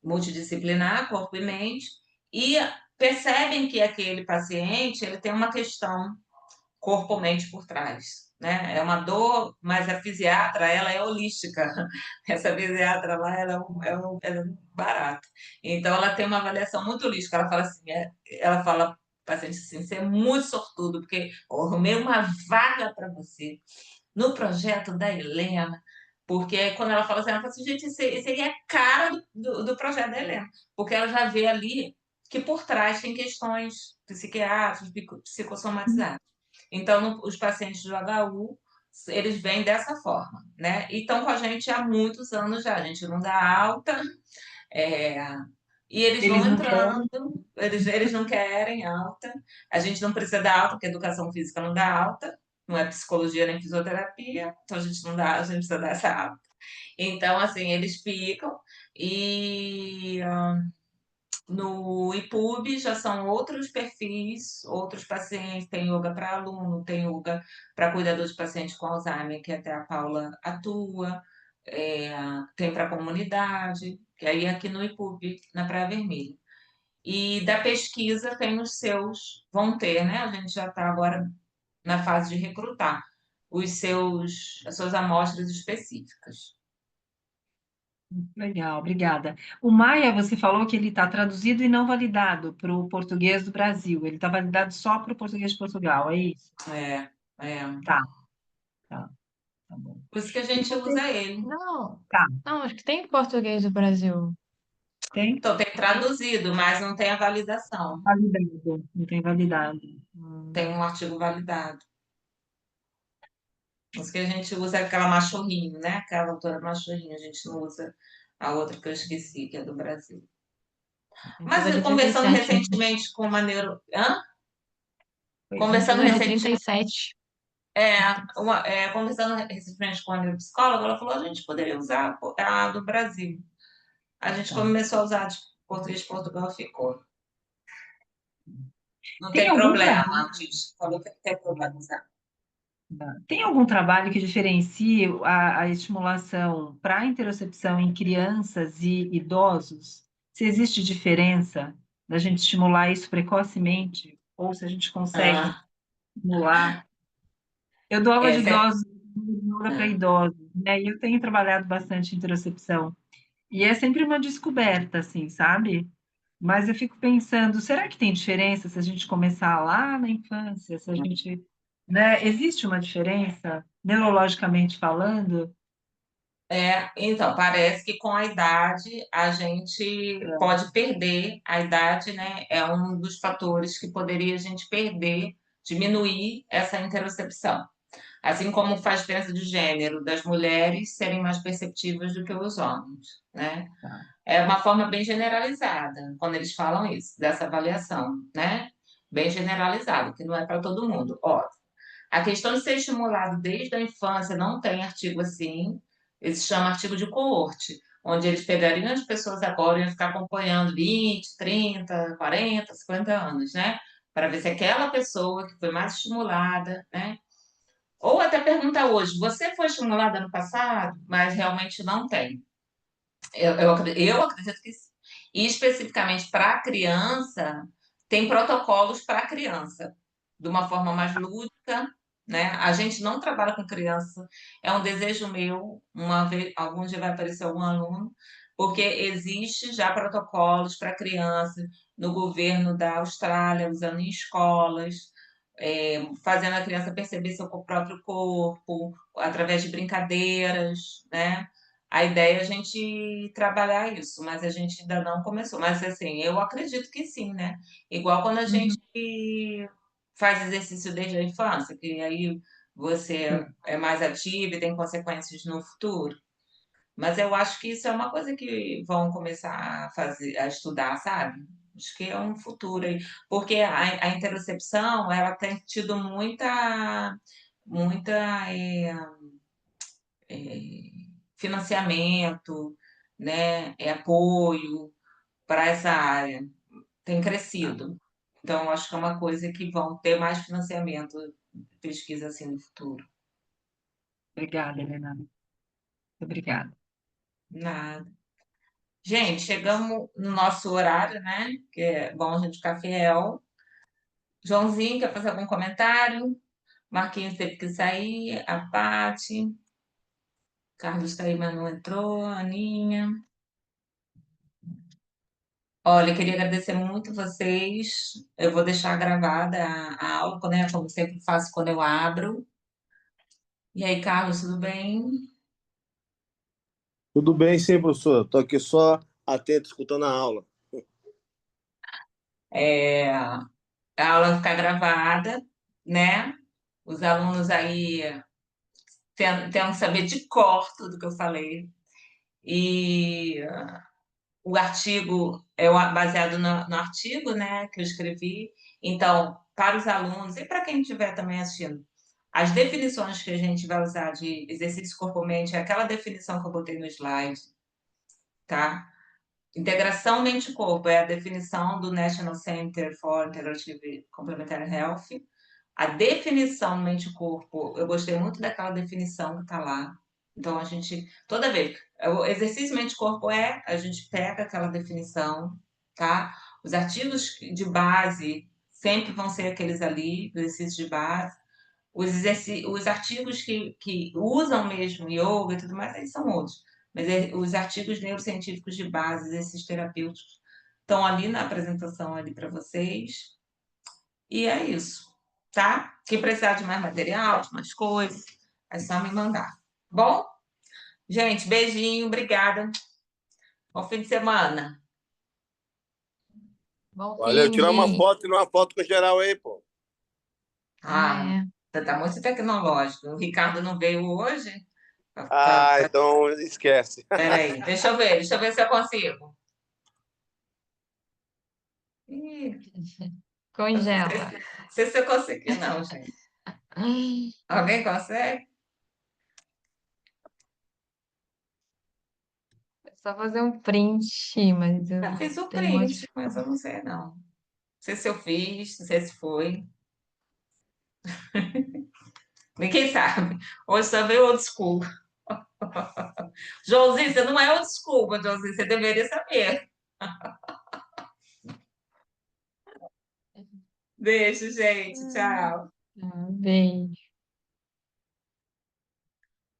S1: multidisciplinar, corpo e mente, e percebem que aquele paciente ele tem uma questão corpo-mente por trás, né? É uma dor, mas a fisiatra, ela é holística. Essa fisiatra lá, ela é um barato. Então, ela tem uma avaliação muito holística. Ela fala assim, ela fala para paciente assim, você é muito sortudo, porque eu arrumei uma vaga para você no projeto da Helena, porque quando ela fala assim, ela fala assim, gente, esse aí é a cara do projeto da Helena, porque ela já vê ali que por trás tem questões psiquiátricas, psicossomatizadas. Então, os pacientes do HU, eles vêm dessa forma, né? E estão com a gente há muitos anos já. A gente não dá alta, é, e eles vão
S7: Eles não querem.
S1: entrando, eles não querem alta. A gente não precisa dar alta, porque a educação física não dá alta, não é psicologia nem fisioterapia, então a gente não dá, a gente precisa dar essa alta. Então, assim, eles ficam e no IPUB já são outros perfis, outros pacientes, tem yoga para aluno, tem yoga para cuidador de pacientes com Alzheimer, que até a Paula atua, tem para a comunidade, que aí é aqui no IPUB, na Praia Vermelha. E da pesquisa tem os seus, vão ter, né? A gente já está agora na fase de recrutar as suas amostras específicas.
S7: Legal, obrigada. O Maia, você falou que ele está traduzido e não validado para o português do Brasil. Ele está validado só para o português de Portugal, é isso?
S1: É, é.
S7: Tá, tá, tá bom.
S1: Por isso que a
S7: E
S1: gente
S7: você,
S1: usa ele.
S5: Não,
S7: tá,
S5: não, acho que tem em português do Brasil.
S7: tem
S1: Então, tem traduzido, mas não tem a validação.
S7: validado, não tem validado.
S1: Tem um artigo validado. Os que a gente usa é aquela Machorrinho, né? Aquela autora Machorrinho. A gente não usa a outra que eu esqueci, que é do Brasil.
S5: Então
S1: Mas
S5: é de
S1: conversando
S5: 37.
S1: recentemente com uma neuro... Hã?
S5: Então
S1: Conversando
S5: é de
S1: recentemente...
S5: 37.
S1: Conversando recentemente com a neuropsicóloga, ela falou que a gente poderia usar a do Brasil. A gente
S7: Tá.
S1: começou a usar de português de Portugal, ficou. Não
S7: Tem
S1: tem
S7: algum
S1: problema.
S7: trabalho,
S1: A gente falou que não tem problema usar.
S7: tem algum trabalho que diferencie a estimulação para a interocepção em crianças e idosos? Se existe diferença da gente estimular isso precocemente, ou se a gente consegue
S1: Ah,
S7: estimular. Eu dou aula de
S1: essa é...
S7: idosos, yoga para
S1: ah.
S7: idosos, né? E eu tenho trabalhado bastante interocepção. E é sempre uma descoberta, assim, sabe? Mas eu fico pensando, será que tem diferença se a gente começar lá na infância, se a gente, né? Existe uma diferença, neurologicamente falando?
S1: Então, parece que com a idade a gente pode perder a idade, né? É um dos fatores que poderia a gente perder, diminuir essa interocepção. Assim como faz diferença de gênero, das mulheres serem mais perceptivas do que os homens, né?
S7: Tá.
S1: É uma forma bem generalizada, quando eles falam isso, dessa avaliação, né? Bem generalizada, que não é para todo mundo, óbvio. A questão de ser estimulado desde a infância não tem artigo assim, ele se chama artigo de coorte, onde eles pegariam as pessoas agora e iam ficar acompanhando 20, 30, 40, 50 anos, né? Para ver se aquela pessoa que foi mais estimulada, né? Ou até pergunta hoje, você foi estimulada no passado? Mas realmente não tem. Eu acredito que sim. E especificamente para a criança, tem protocolos para a criança, de uma forma mais lúdica, né? A gente não trabalha com criança, é um desejo meu, uma vez, algum dia vai aparecer algum aluno, porque existe já protocolos para criança no governo da Austrália, usando em escolas, fazendo a criança perceber seu próprio corpo, através de brincadeiras, né? a ideia é a gente trabalhar isso, mas a gente ainda não começou. Mas, assim, eu acredito que sim, né? Igual quando a
S7: Uhum.
S1: gente faz exercício desde a infância, que aí você
S7: Sim.
S1: é mais ativo e tem consequências no futuro. Mas eu acho que isso é uma coisa que vão começar a fazer, a estudar, sabe? Acho que é um futuro aí. Porque a interocepção, ela tem tido muita financiamento, né? Apoio para essa área. Tem crescido. Então, eu acho que é uma coisa que vão ter mais financiamento de pesquisa assim no futuro.
S7: Obrigada, Helena. Muito obrigada.
S1: Nada. Gente, chegamos no nosso horário, né? Que é bom a gente ficar fiel. Joãozinho, quer fazer algum comentário? Marquinhos teve que sair, a Paty, Carlos está aí, mas não entrou, a Aninha. Olha, eu queria agradecer muito vocês. Eu vou deixar gravada a aula, né? Como sempre faço quando eu abro. E aí, Carlos, tudo bem?
S8: Tudo bem, sim, professor. Estou aqui só atento, escutando a aula.
S1: A aula vai ficar gravada, né? Os alunos aí tentam saber de cor tudo que eu falei. E o artigo é baseado no artigo, né, que eu escrevi. Então, para os alunos e para quem estiver também assistindo, as definições que a gente vai usar de exercício corpo-mente é aquela definição que eu botei no slide, tá? Integração mente-corpo é a definição do National Center for Integrative Complementary Health. A definição mente-corpo, eu gostei muito daquela definição que está lá. Então, a gente, toda vez, o exercício mente-corpo a gente pega aquela definição, tá? Os artigos de base sempre vão ser aqueles ali, exercícios de base. Os artigos que usam mesmo yoga e tudo mais, aí são outros. Mas os artigos neurocientíficos de base, esses terapêuticos, estão ali na apresentação ali para vocês. E é isso, tá? Quem precisar de mais material, de mais coisas, é só me mandar. Bom? Gente, beijinho, obrigada. Bom fim de semana.
S5: Bom
S8: Valeu,
S5: fim de.
S8: tira uma foto com geral aí, pô.
S1: Ah,
S5: É,
S1: tá muito tecnológico. O Ricardo não veio hoje?
S8: Ah, então esquece.
S1: Peraí, deixa eu ver se eu consigo. Ih, não
S5: congela.
S1: sei se eu consegui, não, gente. Alguém consegue?
S5: É só fazer um print, mas
S1: Já
S5: eu
S1: fiz o
S5: tenho um monte
S1: print, mas eu não sei, não. Não sei se eu fiz, não sei se foi. Ninguém sabe. Hoje só veio old school. Joãozinho, você não é old school, mas, Joãozinho, você deveria saber. Beijo, gente. Tchau.
S5: de. Beijo.